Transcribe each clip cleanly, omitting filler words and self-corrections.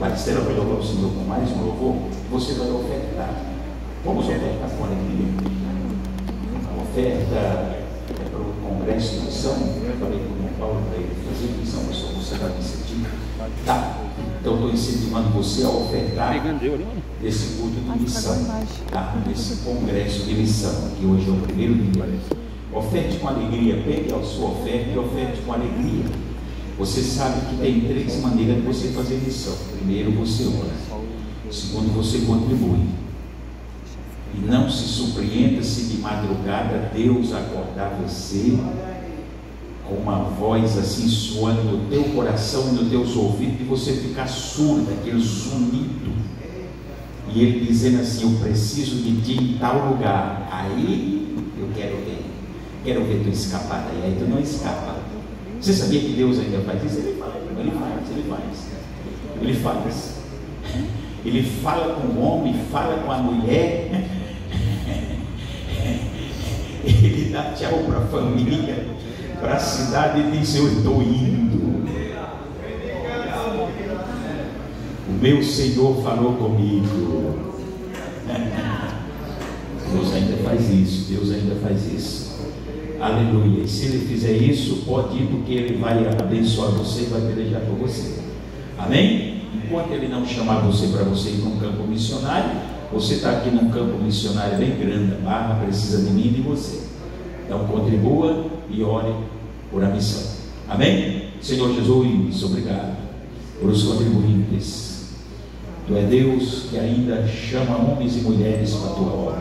Maristela vai louvar o Senhor com mais um louvor. Você vai ofertar. Vamos ofertar com alegria. A oferta é para o congresso de missão. Eu falei com o irmão Paulo para ele fazer missão, mas só você vai me incentivar. Tá. Então estou incentivando você a ofertar esse culto de missão, tá? Esse congresso de missão, que hoje é o primeiro dia. Oferte com alegria, pegue a sua oferta e oferte com alegria. Você sabe que tem 3 maneiras de você fazer missão. Primeiro, você ora. Segundo, você contribui. E não se surpreenda se de madrugada Deus acordar você com uma voz assim soando no teu coração e nos teus ouvidos, e você ficar surdo, aquele zunido, e Ele dizendo assim: eu preciso de ti em tal lugar. Aí eu quero ver tu escapar daí. Aí tu não escapa. Você sabia que Deus ainda faz isso? Ele faz. Ele fala com o homem, fala com a mulher. Ele dá tchau para a família, para a cidade, e diz: eu estou indo. O meu Senhor falou comigo. Deus ainda faz isso. Aleluia. E se Ele fizer isso, pode ir, porque Ele vai abençoar você e vai pelejar por você. Amém? Enquanto Ele não chamar você para você ir para um campo missionário, você está aqui num campo missionário bem grande. A Barra precisa de mim e de você. Então contribua e ore por a missão. Amém? Senhor Jesus, obrigado por os contribuintes. Tu é Deus que ainda chama homens e mulheres para a tua obra.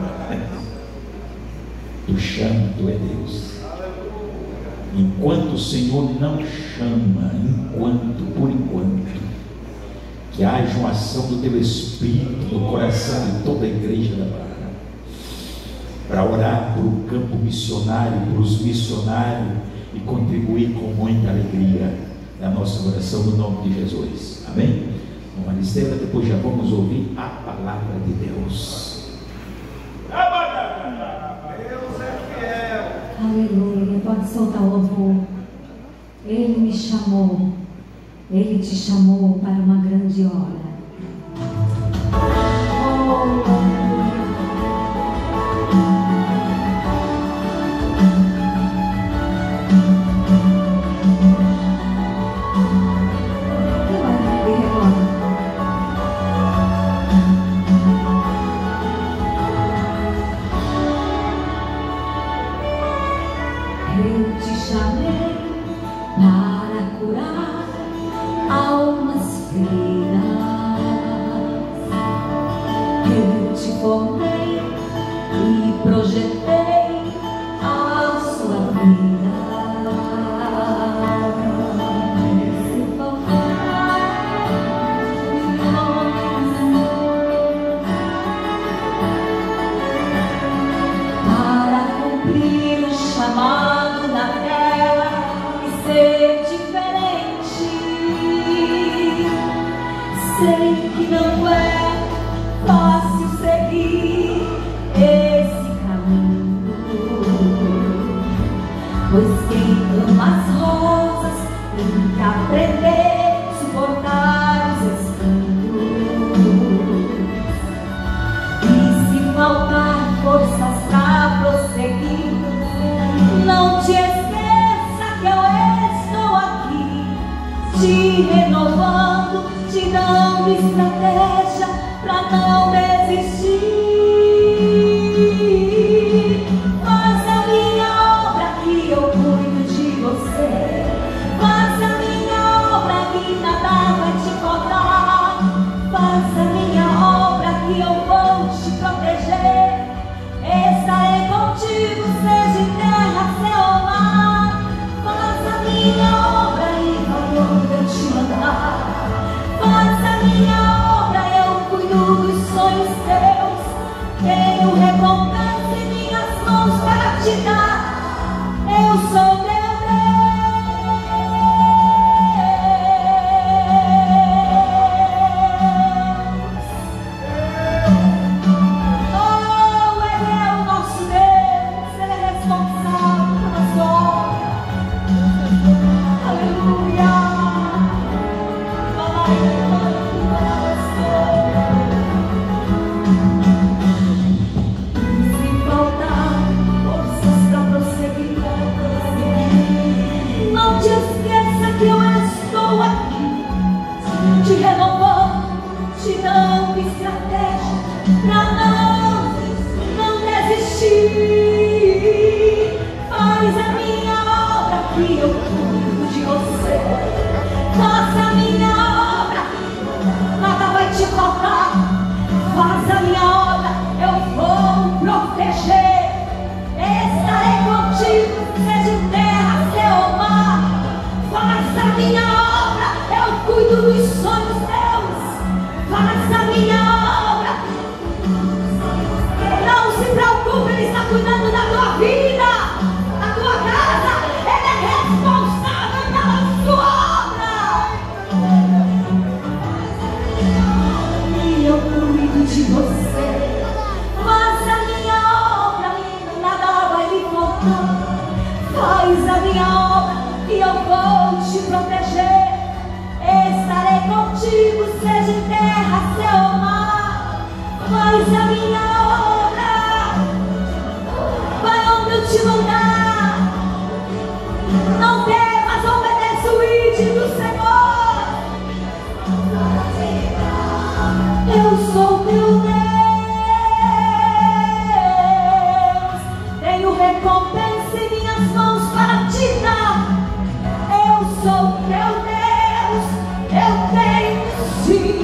Tu chama, tu é Deus. Enquanto o Senhor não chama, por enquanto, que haja uma ação do teu Espírito no coração de toda a igreja da Barra, para orar por um campo missionário, por os missionários, e contribuir com muita alegria na nossa oração, no nome de Jesus. Amém? Uma Maristela, depois já vamos ouvir a palavra de Deus. Deus é fiel. Aleluia. Pode soltar o louvor. Ele me chamou. Ele te chamou para uma grande hora. Eu te chamei para curar almas feridas. Eu te formei e projetei a sua vida. Se para cumprir o chamado na terra e ser diferente. Sei que não é fácil seguir esse caminho, pois quem ama as rosas tem que aprender a suportar os espinhos. E se faltar forças para prosseguir, não te esqueça que eu estou aqui, te renovando, te dando estratégia para não desistir. Faz a minha obra que eu cuido de você. Faz a minha obra que nada vai te faltar. Faz a minha obra que eu vou te proteger. Estarei contigo, seja em terra, céu ou mar. Faz a minha obra e vai onde eu te mandar. Faz a minha obra. te renovou, te dando estratégia pra não desistir. Faz a minha obra que eu cuido de você. Faça a minha obra, nada vai te faltar. Faça a minha obra, eu vou proteger. Estarei contigo, seja em terra, céu ou mar. Faça a minha obra, eu cuido dos sonhos teus. Faça a minha obra. Não se preocupe, Ele está cuidando da tua vida, da tua casa. Ele é responsável pela sua obra. E eu cuido de você. Faça a minha obra, nada vai lhe faltar. Faz a minha obra e eu vou te proteger. Estarei contigo, seja em terra, céu ou mar. Faz a minha obra, vai onde eu te mandar. Não temas, obedece o ídolo do Senhor. Eu sou teu Deus, tenho recompensa em minhas mãos para te dar. Eu sou teu Deus, eu tenho sim.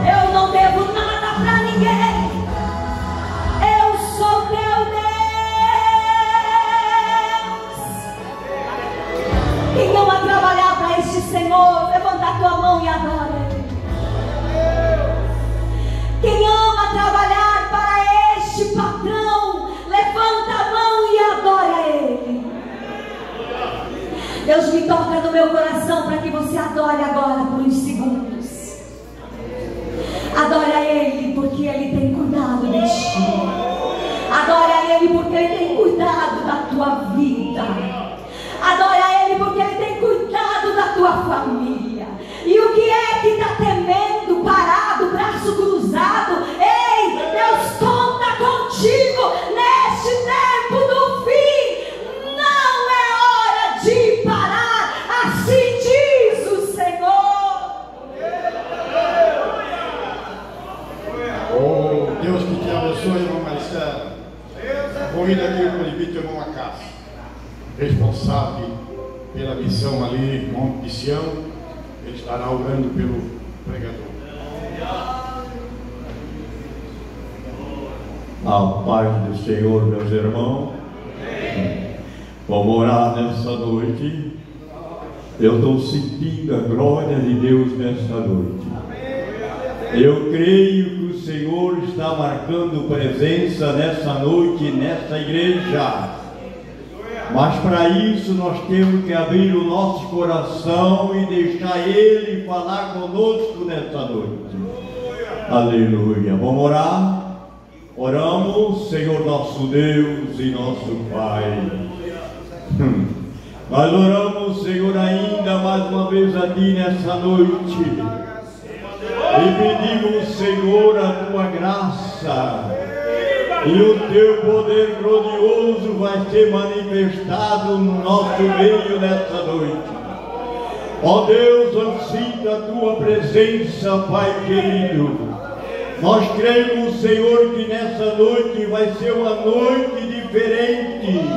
Eu não devo nada para ninguém. Eu sou teu Deus. Quem ama trabalhar para este Senhor, levanta a tua mão e adora Ele. Quem ama trabalhar para este patrão, levanta a mão e adora Ele. Deus me toca no meu coração para que você adore agora por uns segundos. Adora Ele porque Ele tem cuidado de ti. Adora Ele porque Ele tem cuidado da tua vida. Adora Ele porque Ele tem cuidado da tua família. E o que é que está temendo, parado, braço cruzado? Ei, Deus conta contigo neste tempo do fim. Não é hora de parar. Assim diz o Senhor. Oh, Deus que te abençoe, irmão Maricela. Convido aqui o presbítero irmão Acácio, responsável pela missão ali, Monte de Sião. Ele estará orando pelo pregador. A paz do Senhor, meus irmãos. Vamos orar nessa noite. Eu estou sentindo a glória de Deus nessa noite. Eu creio que o Senhor está marcando presença nessa noite, nessa igreja. Mas para isso nós temos que abrir o nosso coração e deixar Ele falar conosco nessa noite. Aleluia. Vamos orar? Oramos, Senhor nosso Deus e nosso Pai. Nós oramos, Senhor, ainda mais uma vez a Ti nessa noite. E pedimos, Senhor, a Tua graça. E o Teu poder glorioso vai ser manifestado no nosso meio nessa noite. Ó Deus, eu sinto a Tua presença, Pai querido. Nós cremos, Senhor, que nessa noite vai ser uma noite diferente.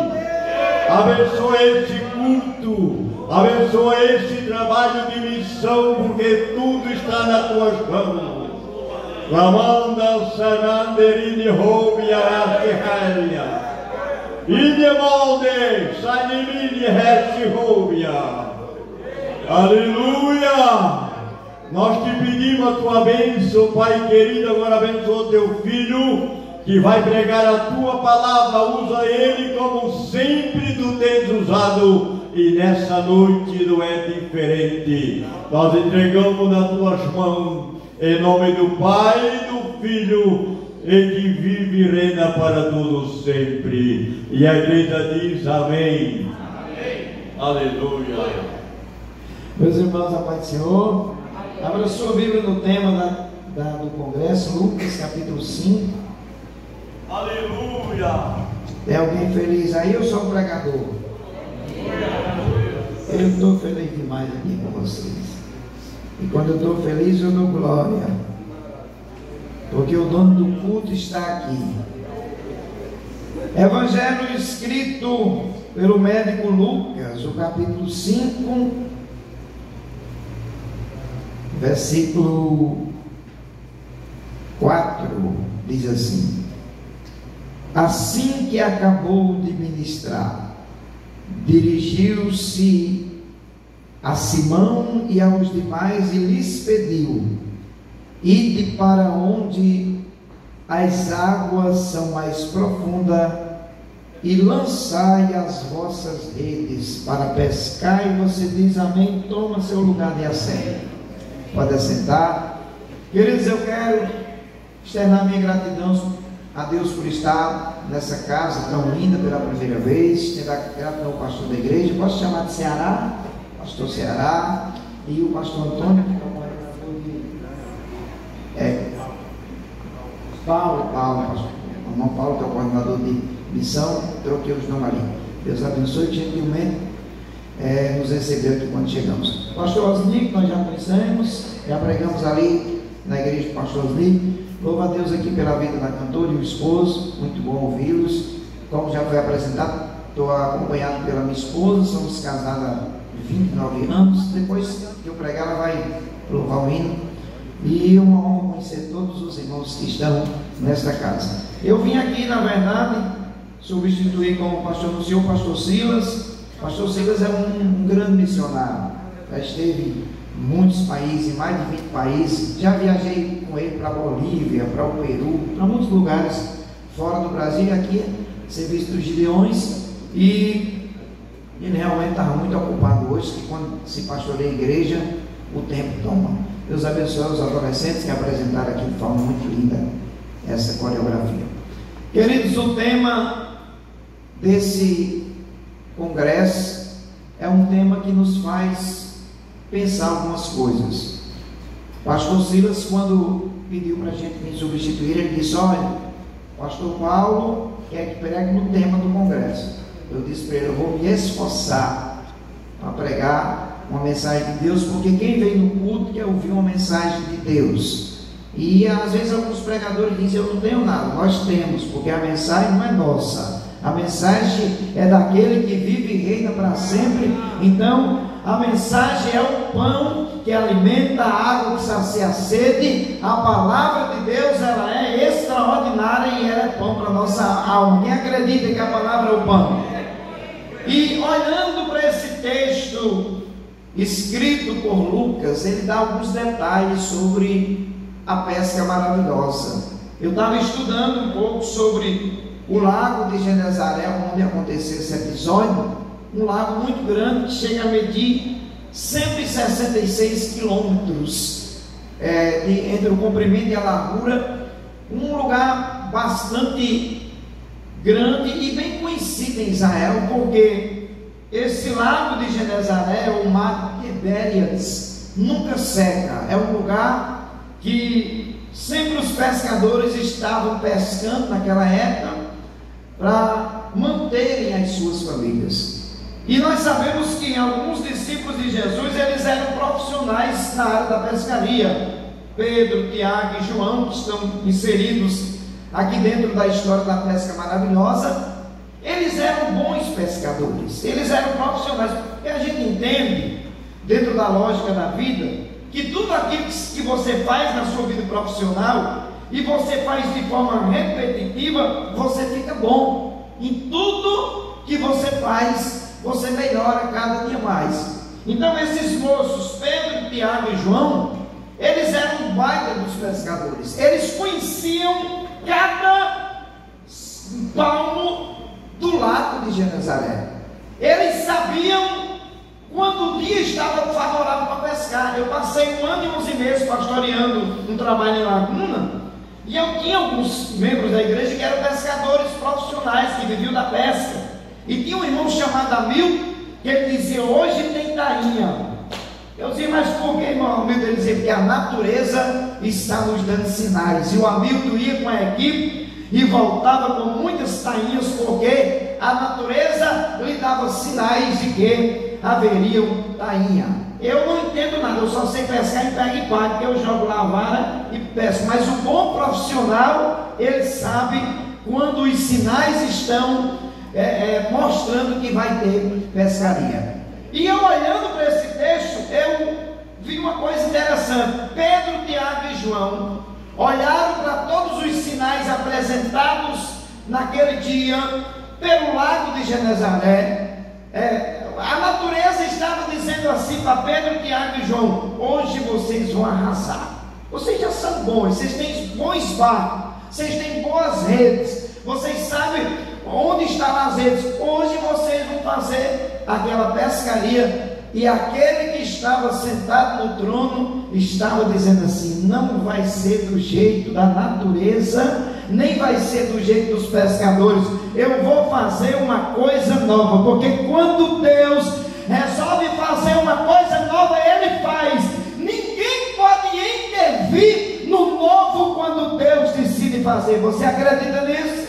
Abençoa esse culto, abençoa esse trabalho de missão, porque tudo está nas Tuas mãos. Ramanda Sananderini Roubia Rastihalia. Idemolde Sanimini Resti Roubia. Aleluia! Nós te pedimos a Tua bênção, Pai querido. Agora abençoa Teu Filho, que vai pregar a Tua palavra. Usa ele como sempre Tu tens usado. E nessa noite não é diferente. Nós entregamos nas Tuas mãos, em nome do Pai, do Filho, e que vive e reina para todos sempre. E a igreja diz amém. Amém. Aleluia. Meus irmãos, a paz do Senhor. Abra sua Bíblia no tema do congresso, Lucas capítulo 5. Aleluia. Tem alguém feliz aí? Eu sou um pregador. Eu estou feliz demais aqui com vocês. E quando eu estou feliz, eu dou glória, porque o dono do culto está aqui. Evangelho escrito pelo médico Lucas, o capítulo 5, versículo 4, diz assim: assim que acabou de ministrar, dirigiu-se a Simão e aos demais e lhes pediu: ide para onde as águas são mais profundas e lançai as vossas redes para pescar. E você diz amém, toma seu lugar de assento. Pode assentar. Queridos, eu quero externar minha gratidão a Deus por estar nessa casa tão linda pela primeira vez. Ter gratidão ao pastor da igreja, posso chamar de Ceará, pastor Ceará, e o pastor Antônio, que é o coordenador de Paulo, o irmão Paulo, que é o coordenador de missão. Troquei os nomes ali. Deus abençoe, gentilmente nos recebeu aqui quando chegamos. Pastor Osni, que nós já conhecemos, já pregamos ali na igreja do pastor Osni. Louva a Deus aqui pela vida da cantora e o esposo, muito bom ouvi-los. Como já foi apresentado, estou acompanhado pela minha esposa, somos casados há 29 anos. Depois que eu pregar, ela vai louvar o hino. E uma honra conhecer todos os irmãos que estão nesta casa. Eu vim aqui, na verdade, substituir, como o pastor anunciou, o pastor Silas. O pastor Silas é um grande missionário, já esteve em muitos países, em mais de 20 países. Já viajei com ele para a Bolívia, para o Peru, para muitos lugares fora do Brasil, e aqui, serviço dos Gideões. E ele realmente estava muito ocupado hoje, que quando se pastoreia a igreja, o tempo toma. Deus abençoe os adolescentes que apresentaram aqui de forma muito linda essa coreografia. Queridos, o tema desse congresso é um tema que nos faz pensar algumas coisas. O pastor Silas, quando pediu para a gente vir substituir, ele disse: olha, o pastor Paulo quer que pregue no tema do congresso. Eu disse para ele: eu vou me esforçar para pregar uma mensagem de Deus, porque quem vem no culto quer ouvir uma mensagem de Deus. E às vezes alguns pregadores dizem: eu não tenho nada. Nós temos, porque a mensagem não é nossa, a mensagem é daquele que vive e reina para sempre. Então a mensagem é o pão que alimenta, a água que sacia a sede. A palavra de Deus, ela é extraordinária e ela é pão para a nossa alma. Quem acredita que a palavra é o pão? E olhando para esse texto escrito por Lucas, ele dá alguns detalhes sobre a pesca maravilhosa. Eu estava estudando um pouco sobre o lago de Genezaré, onde aconteceu esse episódio. Um lago muito grande, que chega a medir 166 quilômetros entre o comprimento e a largura. Um lugar bastante grande e bem conhecido em Israel, porque esse lago de Genezaré, o mar de Tibériades, nunca seca. É um lugar que sempre os pescadores estavam pescando naquela época para manterem as suas famílias. E nós sabemos que alguns discípulos de Jesus, eles eram profissionais na área da pescaria. Pedro, Tiago e João, que estão inseridos aqui dentro da história da pesca maravilhosa, eles eram bons pescadores, eles eram profissionais. E a gente entende, dentro da lógica da vida, que tudo aquilo que você faz na sua vida profissional, e você faz de forma repetitiva, você fica bom. Em tudo que você faz, você melhora cada dia mais. Então esses moços, Pedro, Tiago e João, eles eram baita dos pescadores. Eles conheciam cada palmo do lago de Genezaré. Eles sabiam quando o dia estava favorável para pescar. Eu passei 1 ano e 11 meses pastoreando um trabalho em Laguna, e eu tinha alguns membros da igreja que eram pescadores profissionais, que viviam da pesca. E tinha um irmão chamado Hamilton, que ele dizia: hoje tem tainha. Eu dizia: mas por que, irmão Hamilton? Ele dizia: porque a natureza está nos dando sinais. E o Hamilton ia com a equipe e voltava com muitas tainhas, porque a natureza lhe dava sinais de que haveriam tainha. eu não entendo nada, eu só sei pescar e pega e paga, porque eu jogo lá a vara e pesco. Mas o bom profissional, ele sabe quando os sinais estão mostrando que vai ter pescaria. E eu olhando para esse texto, eu vi uma coisa interessante. Pedro, Tiago e João olharam para todos os sinais apresentados naquele dia pelo lago de Genezaré. A natureza estava dizendo assim para Pedro, Tiago e João: hoje vocês vão arrasar. Vocês já são bons, vocês têm bons barcos, vocês têm boas redes, vocês sabem onde estão as redes. Hoje vocês vão fazer aquela pescaria. E aquele que estava sentado no trono estava dizendo assim: não vai ser do jeito da natureza, nem vai ser do jeito dos pescadores. Eu vou fazer uma coisa nova, porque quando Deus resolve fazer uma coisa nova, Ele faz. Ninguém pode intervir no novo quando Deus decide fazer. Você acredita nisso?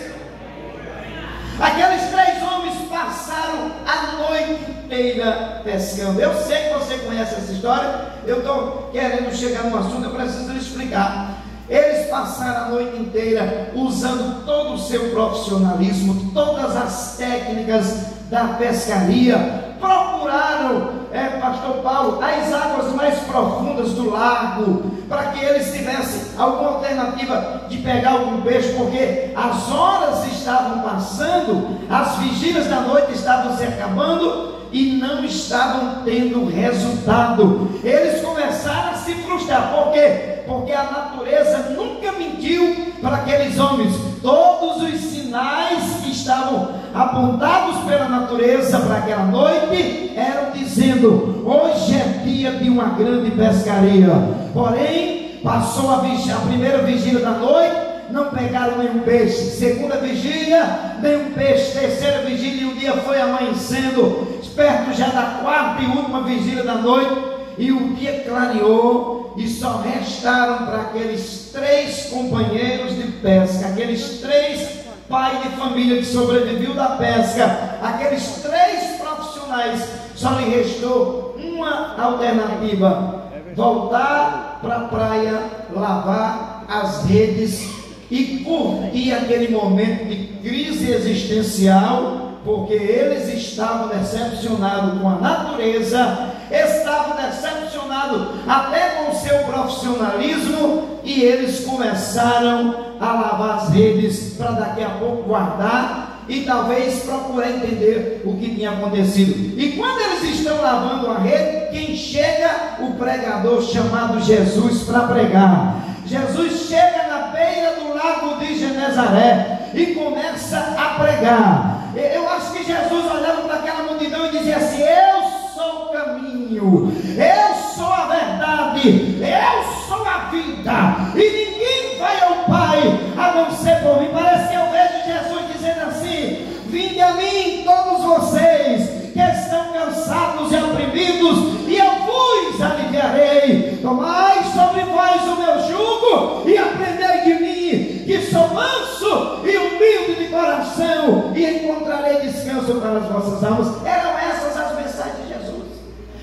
Aqueles 3 homens passaram a noite inteira pescando. Eu sei que você conhece essa história. Eu estou querendo chegar no assunto, eu preciso explicar. Eles passaram a noite inteira usando todo o seu profissionalismo, todas as técnicas da pescaria. Procuraram, pastor Paulo, as águas mais profundas do lago, para que eles tivessem alguma alternativa de pegar algum peixe, porque as horas estavam passando, as vigílias da noite estavam se acabando e não estavam tendo resultado. Eles começaram a se frustrar. Por quê? Porque a natureza nunca mentiu para aqueles homens. Todos os sinais que estavam apontados pela natureza para aquela noite eram dizendo: hoje é dia de uma grande pescaria. Porém, passou a primeira vigília da noite, não pegaram nenhum peixe. Segunda vigília, nenhum peixe. Terceira vigília, e o dia foi amanhecendo, perto já da quarta e última vigília da noite, e o dia clareou, e só restaram para aqueles 3 companheiros de pesca, aqueles 3 pais de família que sobreviveu da pesca, aqueles 3 profissionais. Só lhe restou uma alternativa: voltar para a praia, lavar as redes e curtir aquele momento de crise existencial, porque eles estavam decepcionados com a natureza, estavam decepcionados até com o seu profissionalismo, e eles começaram a lavar as redes para daqui a pouco guardar e talvez procurar entender o que tinha acontecido. E quando eles estão lavando a rede, quem chega? O pregador chamado Jesus para pregar. Jesus chega na beira do lago de Genezaré e começa a pregar. Eu acho que Jesus olhava para aquela multidão e dizia assim: eu sou o caminho, eu sou a verdade, eu sou a vida, e ninguém vai ao Pai a não ser por mim. Parece que eu vejo Jesus dizendo assim: vinde a mim todos vocês que estão cansados e oprimidos, e eu vos aliviarei. Tomai sobre vós o meu jugo e aprendei de mim, que sou manso e humilde de coração, e encontrarei descanso para as vossas almas. Eram essas as mensagens de Jesus.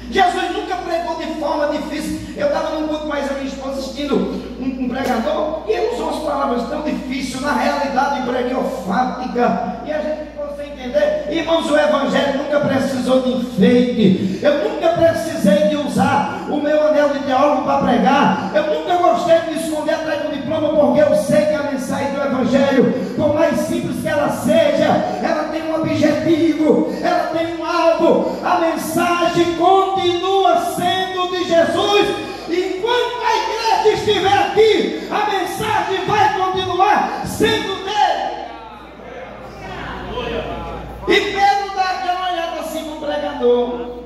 Jesus nunca pregou de forma difícil. Eu estava num culto mais a minha esposa assistindo um pregador, e ele usou umas palavras tão difíceis, na realidade breguiofática, e a gente ficou sem entender. Irmãos, o evangelho nunca precisou de enfeite. Eu nunca precisei de usar o meu anel de teólogo para pregar. Eu nunca gostei de me esconder atrás do diploma, porque eu sei que a mensagem do evangelho, por mais simples que ela seja, ela tem um objetivo, ela tem um alvo. A mensagem continua sendo de Jesus. Enquanto a igreja estiver aqui, a mensagem vai continuar sendo dele. E Pedro dá aquela olhada assim para o pregador.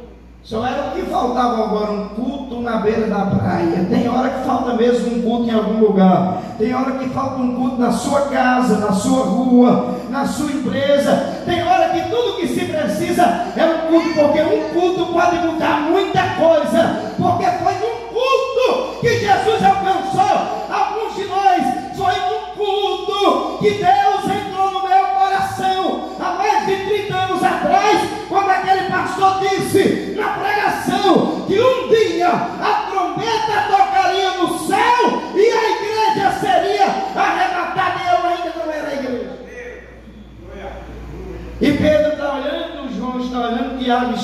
Só era o que faltava agora, um culto na beira da praia. Tem hora que falta mesmo um culto em algum lugar. Tem hora que falta um culto na sua casa, na sua rua, na sua empresa. Tem hora que tudo que se precisa é um culto, porque um culto pode mudar muita coisa. Porque foi num culto que Jesus alcançou alguns de nós. Foi num culto que Deus entrou no meu coração há mais de 30 anos atrás, quando aquele pastor disse na pregação que um dia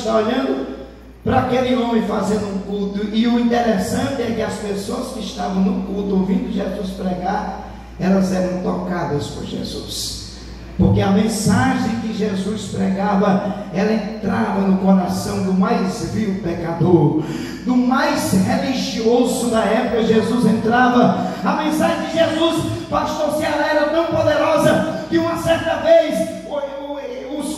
está olhando para aquele homem fazendo um culto. E o interessante é que as pessoas que estavam no culto ouvindo Jesus pregar, elas eram tocadas por Jesus. Porque a mensagem que Jesus pregava, ela entrava no coração do mais vil pecador, do mais religioso da época. Jesus entrava. A mensagem de Jesus, pastor Ceará, era tão poderosa que uma certa vez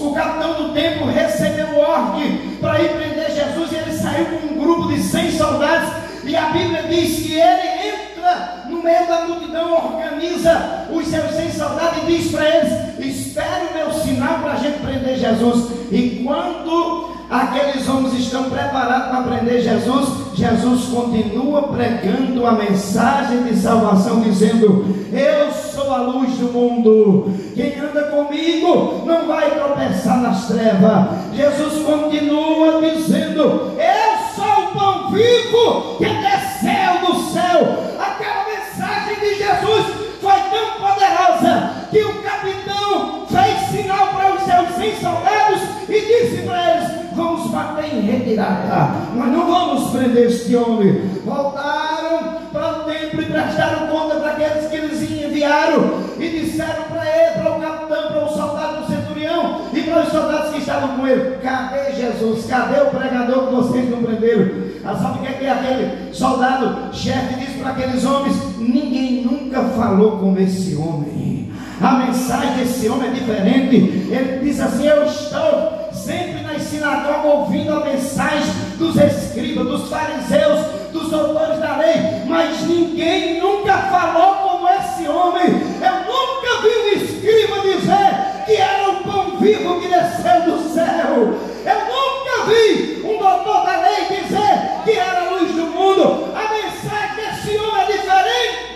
o capitão do templo recebeu ordem para ir prender Jesus, e ele saiu com um grupo de 100 soldados, e a Bíblia diz que ele entra no meio da multidão, organiza os seus 100 soldados e diz para eles: espere o meu sinal para a gente prender Jesus. E quando aqueles homens estão preparados para prender Jesus, Jesus continua pregando a mensagem de salvação, dizendo: eu sou a luz do mundo, quem anda comigo não vai tropeçar nas trevas. Jesus continua dizendo: eu sou o pão vivo que desceu do céu. Aquela mensagem de Jesus foi tão poderosa que o capitão fez sinal para os seus 100 soldados e disse para eles: vamos bater em retirada, nós não vamos prender este homem. Voltaram para o templo e prestaram conta para aqueles que eles enviaram, e disseram para ele, para o capitão, para o soldado do centurião e para os soldados que estavam com ele: cadê Jesus? Cadê o pregador que vocês não prenderam? Sabe o que é aquele soldado chefe disse para aqueles homens? Ninguém nunca falou como esse homem. A mensagem desse homem é diferente. Ele diz assim: eu estou sempre nas sinagogas ouvindo a mensagem dos escribas, dos fariseus, dos doutores da lei, mas ninguém nunca falou como esse homem. Eu nunca vi um escriba dizer que era o pão vivo que desceu do céu. Eu nunca vi um doutor da lei dizer que era a luz do mundo. A mensagem desse homem é diferente.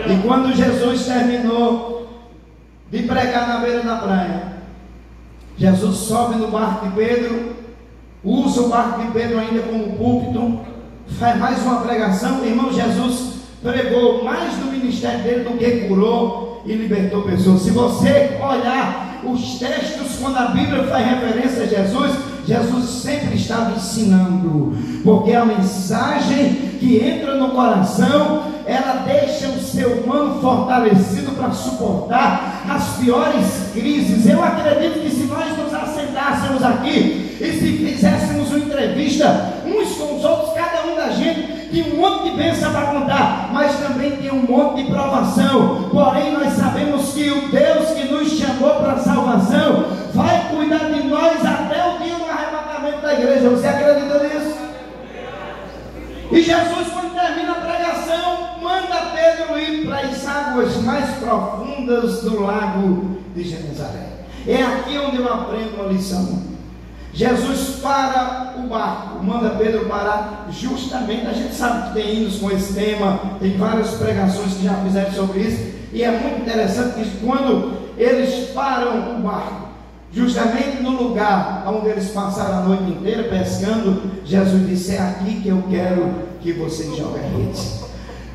E quando Jesus terminou de pregar na beira da praia, Jesus sobe no barco de Pedro, usa o barco de Pedro ainda como púlpito, faz mais uma pregação. Irmão, Jesus pregou mais do ministério dele do que curou e libertou pessoas. Se você olhar os textos, quando a Bíblia faz referência a Jesus, Jesus sempre estava ensinando, porque a mensagem que entra no coração, ela deixa o ser humano fortalecido para suportar as piores crises. Eu acredito que se nós nos assentássemos aqui e se fizéssemos uma entrevista uns com os outros, cada um da gente tinha um monte de bênção para contar, mas também tinha um monte de provação. Porém, nós sabemos que o Deus que nos chamou para a salvação vai cuidar de nós até o dia do arrebatamento da igreja. Você acredita nisso? E Jesus, quando termina a pregação, manda Pedro ir para as águas mais profundas do lago de Genezaré. É aqui onde eu aprendo uma lição. Jesus para o barco, manda Pedro parar, justamente, a gente sabe que tem hinos com esse tema, tem várias pregações que já fizeram sobre isso, e é muito interessante que quando eles param o barco, justamente no lugar onde eles passaram a noite inteira pescando, Jesus disse: é aqui que eu quero que vocês joguem redes.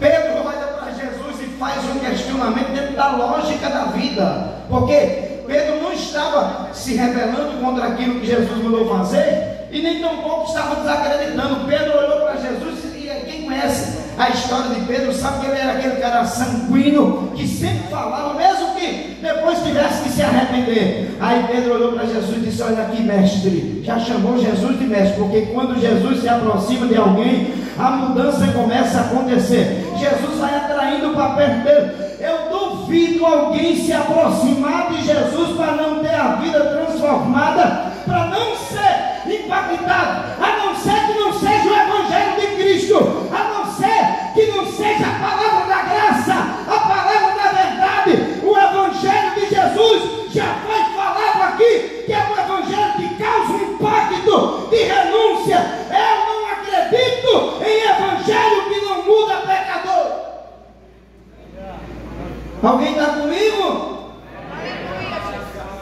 Pedro olha para Jesus e faz um questionamento dentro da lógica da vida, porque Pedro não estava se rebelando contra aquilo que Jesus mandou fazer, e nem tampouco estava desacreditando. Pedro olhou para Jesus, e quem conhece a história de Pedro sabe que ele era aquele cara sanguíneo, que sempre falava, mesmo que depois tivesse que se arrepender. Aí Pedro olhou para Jesus e disse: olha aqui, mestre. Já chamou Jesus de mestre, porque quando Jesus se aproxima de alguém, a mudança começa a acontecer. Jesus vai atraindo para perto dele. Eu duvido alguém se aproximar de Jesus para não ter a vida transformada, para não ser impactado, a não ser que não seja o Evangelho de Cristo, a não ser que não seja a palavra da graça, a palavra da verdade. O Evangelho de Jesus já foi falado aqui, que é um Evangelho que causa um impacto de renúncia. Eu não acredito em Evangelho que não muda pecador. Alguém está comigo?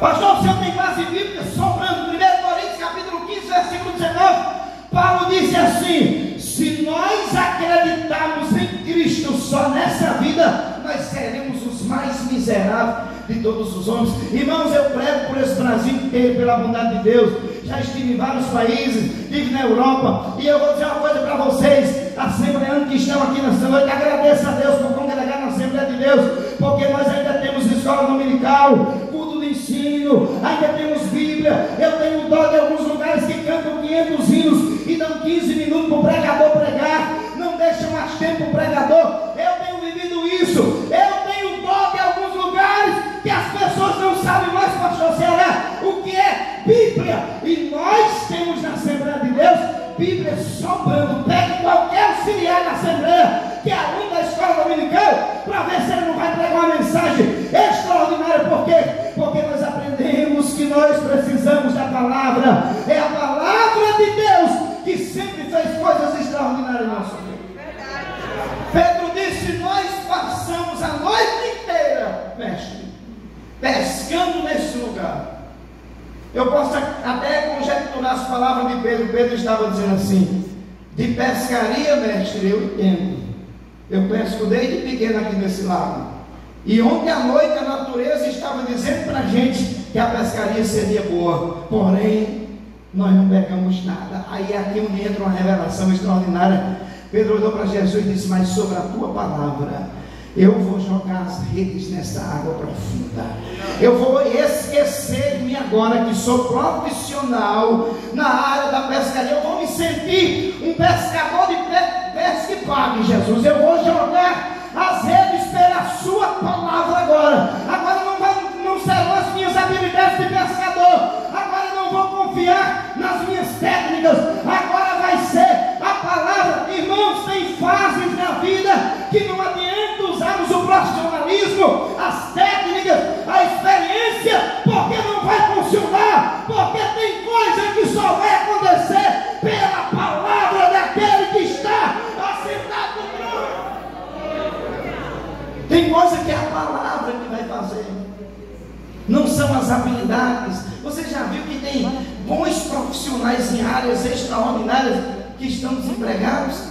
Pastor, o senhor tem base bíblica sobrando. 1 Coríntios capítulo 15, versículo 19. Paulo disse assim: se nós acreditarmos em Cristo só nessa vida, nós seremos os mais miseráveis de todos os homens. Irmãos, eu prego por esse Brasil inteiro, pela bondade de Deus. já estive em vários países, estive na Europa, e eu vou dizer uma coisa para vocês, assembleanos que estão aqui nessa noite, agradeço a Deus por congregar na Assembleia de Deus, porque nós ainda temos escola dominical, culto de ensino, ainda temos Bíblia. Eu tenho dó de alguns lugares que cantam 500 hinos e dão 15 minutos para o pregador pregar, não deixam mais tempo para o pregador. Eu tenho vivido isso. Eu tenho dó de alguns lugares que as pessoas não sabem mais, pastor Ceará, o que é Bíblia, e nós temos na Assembleia de Deus Bíblia sobrando. Pegue qualquer auxiliar da Assembleia que é aluno da escola dominical para ver se ele não vai pregar uma mensagem extraordinária. Por quê? Porque nós aprendemos que nós precisamos da palavra. É a palavra de Deus que sempre fez coisas extraordinárias em nosso vida. Pedro disse: nós passamos a noite inteira, mestre, pescando nesse lugar. Eu posso até conjecturar as palavras de Pedro. Pedro estava dizendo assim: de pescaria, mestre, eu entendo. Eu pesco desde pequeno aqui nesse lago. E ontem à noite a natureza estava dizendo para a gente que a pescaria seria boa. Porém, nós não pegamos nada. Aí é aqui onde entra uma revelação extraordinária. Pedro olhou para Jesus e disse: mas sobre a tua palavra eu vou jogar as redes nessa água profunda. Eu vou esquecer-me agora que sou profissional na área da pescaria. Eu vou me sentir um pescador de pesca e pague, Jesus. Eu vou jogar as redes pela sua palavra agora. Agora não serão as minhas habilidades de pescador. Agora não vou confiar nas minhas técnicas. Agora vai ser a palavra. Irmãos, tem fases na vida que não adianta usarmos o profissionalismo, as técnicas, a experiência, porque não vai funcionar. Porque tem coisa que só vai acontecer pela palavra daquele que está assentado no trono. Tem coisa que é a palavra que vai fazer, não são as habilidades. Você já viu que tem bons profissionais em áreas extraordinárias que estão desempregados?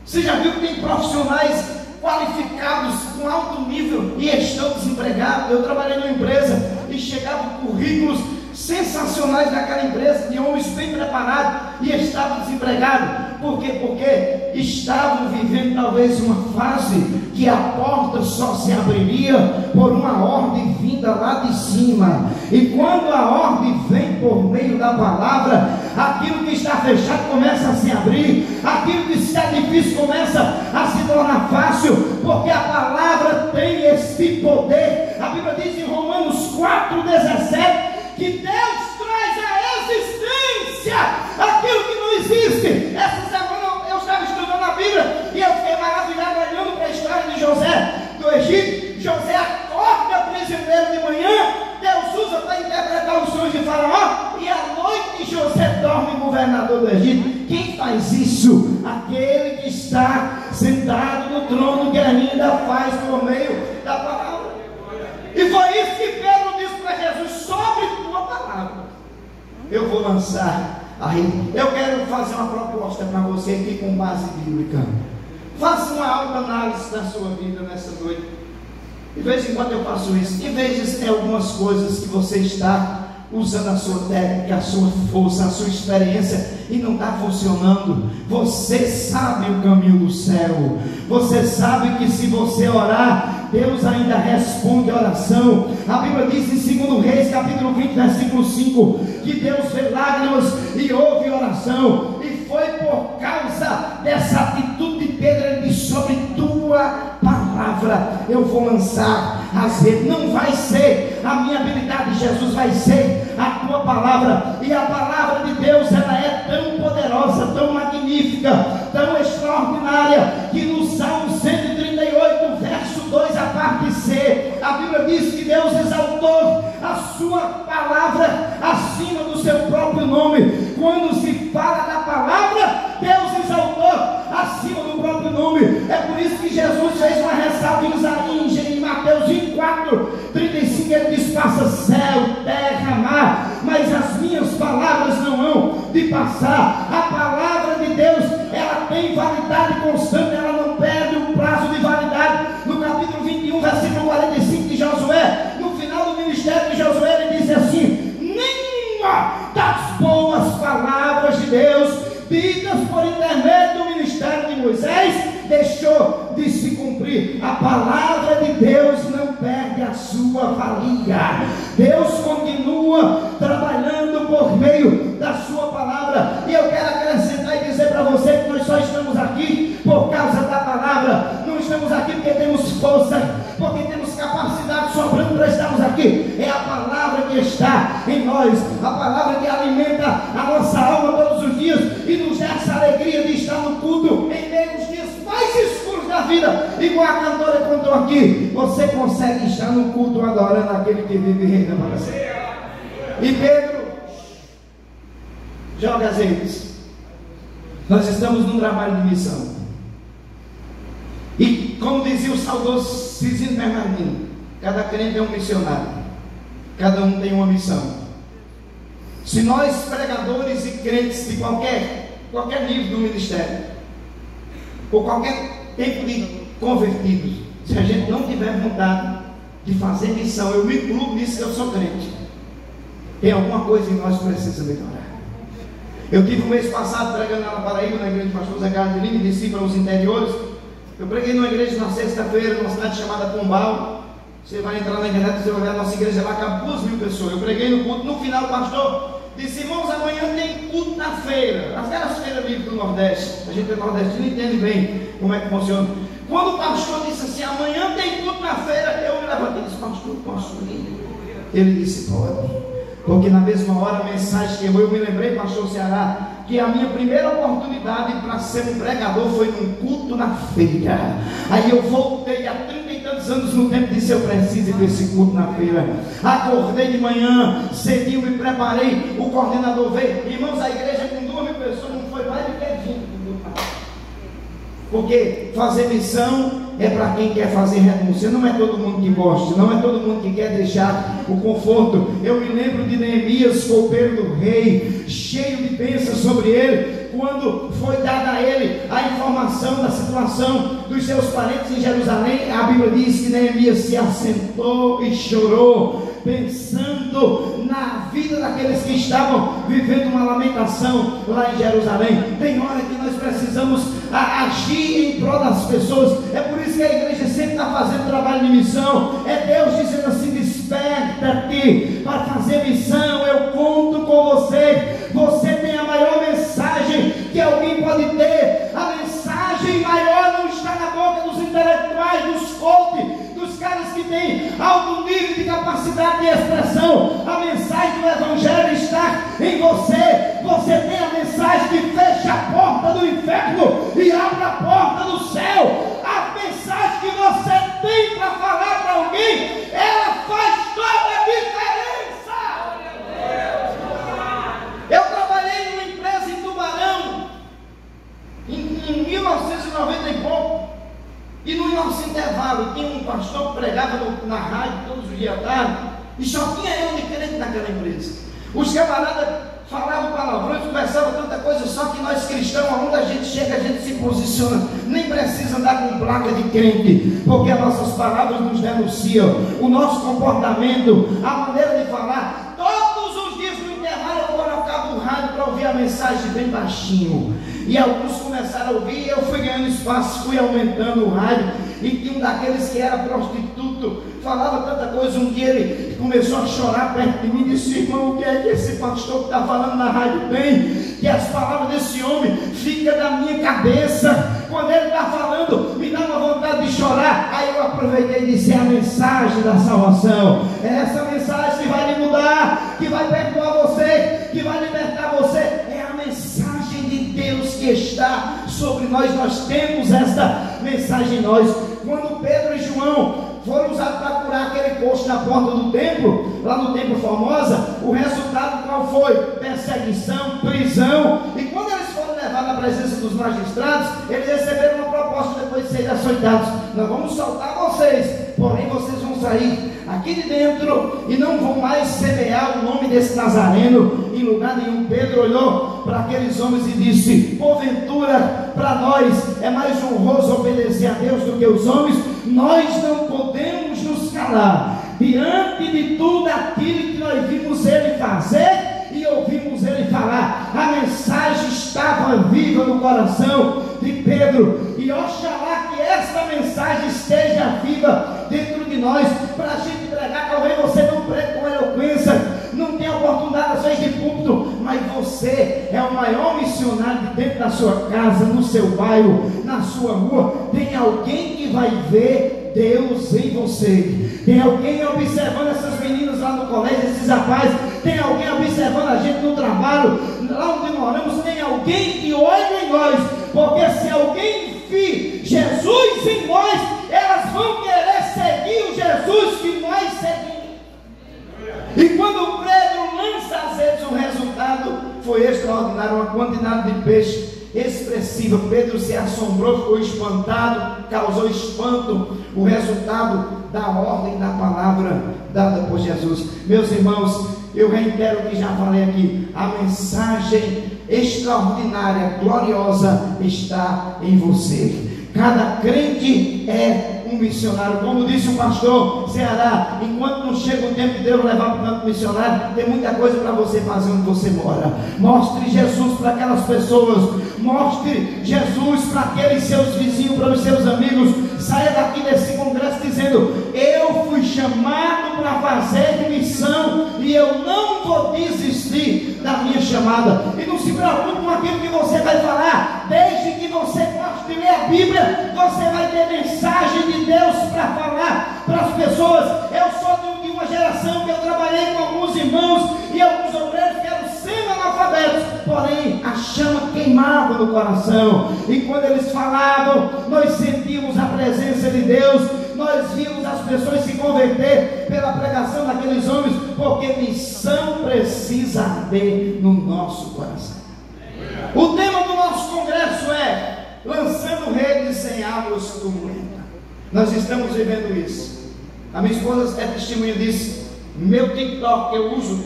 Você já viu que tem profissionais qualificados com alto nível e estão desempregados? Eu trabalhei numa empresa e chegavam currículos sensacionais daquela empresa, de homens bem preparados, e estavam desempregados. Por quê? Porque estavam vivendo talvez uma fase que a porta só se abriria por uma ordem vinda lá de cima. E quando a ordem vem por meio da palavra, aquilo que está fechado começa a se abrir, aquilo que está difícil começa a se tornar fácil, porque a palavra tem esse poder. A Bíblia diz em Romanos 4,17 que Deus traz à existência aquilo que não existe. Essa semana eu estava estudando a Bíblia e eu fiquei maravilhado olhando para a história de José do Egito. José acorda prisioneiro de manhã, Deus usa para interpretar os sonhos de Faraó, e à noite José dorme governador do Egito. Quem faz isso? Aquele que está sentado no trono, que ainda faz por meio da palavra. E foi isso que Pedro disse para Jesus: sobre tua palavra eu vou lançar a rede. Eu quero fazer uma proposta para você aqui com base bíblica. Faça uma autoanálise da sua vida nessa noite. De vez em quando eu faço isso. E veja se tem algumas coisas que você está usando a sua técnica, a sua força, a sua experiência e não está funcionando. Você sabe o caminho do céu. Você sabe que se você orar, Deus ainda responde a oração. A Bíblia diz em 2 Reis, capítulo 20, versículo 5, que Deus vê lágrimas e ouve oração. E foi por causa dessa atitude de Pedro. Ele diz: sobre tua palavra eu vou lançar as redes. Não vai ser a minha habilidade, Jesus, vai ser a tua palavra. E a palavra de Deus, ela é tão poderosa, tão magnífica, tão extraordinária, que no Salmo 138, verso 2, a parte C, a Bíblia diz que Deus exaltou a sua palavra acima do seu próprio nome. Quando se fala da palavra, Deus exaltou acima do próprio nome. É por isso que Jesus fez uma ressalva em Mateus 24:35, ele diz: passa céu, terra, mar, mas as minhas palavras não hão de passar. A palavra de Deus, ela tem validade constante, ela não perde o prazo de validade. No capítulo 21, versículo 45 de Josué, no final do ministério de Josué, ele diz assim: nenhuma das boas sua valia. Deus continua trabalhando por meio da sua palavra. E eu quero acrescentar e dizer para você que nós só estamos aqui por causa da palavra. Não estamos aqui porque temos força, porque temos capacidade sobrando para estarmos aqui. É a palavra que está em nós, a palavra que alimenta a nossa alma todos os dias e nos dá essa alegria de estar no culto em meio aos dias mais escuros da vida. Igual a cantora contou aqui, você consegue estar no culto adorando aquele que vive e reina para sempre. E Pedro joga as redes. Nós estamos num trabalho de missão. E como dizia o saudoso Cizinho Bernardino, cada crente é um missionário, cada um tem uma missão. Se nós, pregadores e crentes de qualquer nível do ministério, ou qualquer tempo de convertidos, se a gente não tiver vontade de fazer missão, eu me incluo nisso que eu sou crente, tem alguma coisa em nós que precisa melhorar. Eu tive um mês passado pregando lá na Paraíba, na igreja do pastor Zé Carlos de Lima, e desci para os interiores. Eu preguei numa igreja na sexta-feira, numa cidade chamada Pombal. Você vai entrar na internet, você vai ver a nossa igreja lá, cabe 2.000 pessoas. Eu preguei no culto, no final o pastor disse: irmãos, amanhã tem culto na feira, aquelas feiras livres do Nordeste. A gente é nordestino, entende bem como é que funciona. Quando o pastor disse assim: amanhã tem culto na feira, eu me levantei e disse: pastor, posso ir? Ele disse: pode. Porque na mesma hora a mensagem que eu me lembrei, pastor Ceará, que a minha primeira oportunidade para ser um pregador foi num culto na feira. Aí eu voltei há 30 e tantos anos no tempo, disse: eu preciso ir desse culto na feira. Acordei de manhã, cedinho, me preparei, o coordenador veio. Irmãos, a igreja com 2.000 pessoas não foi mais do que 20. Porque fazer missão é para quem quer fazer renúncia. Não é todo mundo que gosta, não é todo mundo que quer deixar o conforto. Eu me lembro de Neemias, copeiro do rei, cheio de bênçãos sobre ele, quando foi dada a ele a informação da situação dos seus parentes em Jerusalém. A Bíblia diz que Neemias se assentou e chorou, pensando na vida daqueles que estavam vivendo uma lamentação lá em Jerusalém. Tem hora que nós precisamos agir em prol das pessoas. É por isso que a igreja sempre está fazendo trabalho de missão. É Deus dizendo assim: desperta-te para fazer missão, eu conto com você. Você tem a maior mensagem que alguém pode ter. A mensagem maior não está na boca dos intelectuais, dos coaches, dos caras que têm alto nível de capacidade de expressão. A mensagem do Evangelho está em você. Você tem a mensagem que fecha a porta do inferno e abre a porta do céu. A mensagem que você tem para falar para alguém, ela faz toda a diferença. Eu trabalhei numa empresa em Tubarão em 1990 e pouco. E no nosso intervalo tinha um pastor que pregava na rádio todos os dias à tarde, e só tinha eu de crente naquela empresa. Os camaradas falavam palavrões, conversavam tanta coisa, só que nós cristãos, aonde a gente chega, a gente se posiciona, nem precisa andar com placa de crente, porque as nossas palavras nos denunciam, o nosso comportamento, a maneira de falar. Todos os dias no intervalo eu colocava o rádio para ouvir a mensagem bem baixinho, e alguns começaram a ouvir, e eu fui ganhando espaço, fui aumentando o rádio, e tinha um daqueles que era prostituto, falava tanta coisa. Um dia ele começou a chorar perto de mim e disse: irmão, o que é que esse pastor que está falando na rádio tem? Que as palavras desse homem ficam na minha cabeça, quando ele está falando, me dá uma vontade de chorar. Aí eu aproveitei e disse: é a mensagem da salvação, é essa mensagem que vai lhe mudar, que vai perdoar você, que vai libertar você. É a mensagem de Deus que está sobre nós. Nós temos esta mensagem em nós. Quando Pedro e João foram usados para curar aquele poço na porta do templo, lá no templo Formosa, o resultado qual foi? Perseguição, prisão. E quando eles foram levados à presença dos magistrados, eles receberam uma proposta depois de serem açoitados: nós vamos soltar vocês, porém vocês vão sair aqui de dentro e não vão mais semear o nome desse Nazareno em lugar nenhum. Pedro olhou para aqueles homens e disse: porventura para nós é mais honroso obedecer a Deus do que os homens? Nós não podemos nos calar diante de tudo aquilo que nós vimos ele fazer e ouvimos ele falar. A mensagem estava viva no coração de Pedro, e oxalá que esta mensagem esteja viva dentro de nós, para a gente pregar. você é o maior missionário de dentro da sua casa, no seu bairro, na sua rua, tem alguém que vai ver Deus em você. Tem alguém observando essas meninas lá no colégio, esses rapazes. Tem alguém observando a gente no trabalho, lá onde moramos. Tem alguém que olha em nós, porque se alguém vir Jesus em nós, elas vão querer seguir o Jesus que nós seguimos. E quando Pedro lança as redes, o resultado foi extraordinário, uma quantidade de peixe expressiva. Pedro se assombrou, ficou espantado, causou espanto, o resultado da ordem da palavra dada por Jesus. Meus irmãos, eu reitero o que já falei aqui, a mensagem extraordinária, gloriosa está em você. Cada crente é um missionário. Como disse o pastor Ceará, enquanto não chega o tempo de Deus levar para o campo missionário, tem muita coisa para você fazer onde você mora. Mostre Jesus para aquelas pessoas, mostre Jesus para aqueles seus vizinhos, para os seus amigos. Saia daqui desse congresso dizendo: eu fui chamado para fazer missão e eu não vou desistir da minha chamada. E não se preocupe com aquilo que você vai falar, desde que você goste de ler a Bíblia, você vai ter mensagem de Deus para falar para as pessoas. Eu sou de uma geração que eu trabalhei com alguns irmãos e alguns obreiros que eram semi-analfabetos, porém a chama queimava no coração, e quando eles falavam, nós sentíamos a presença de Deus, nós víamos as pessoas se converter pela pregação daqueles homens, porque missão precisa arder no nosso coração. O tema do nosso congresso é lançando redes sem águas turbulentas. Nós estamos vivendo isso. A minha esposa é testemunha disso. Meu TikTok que eu uso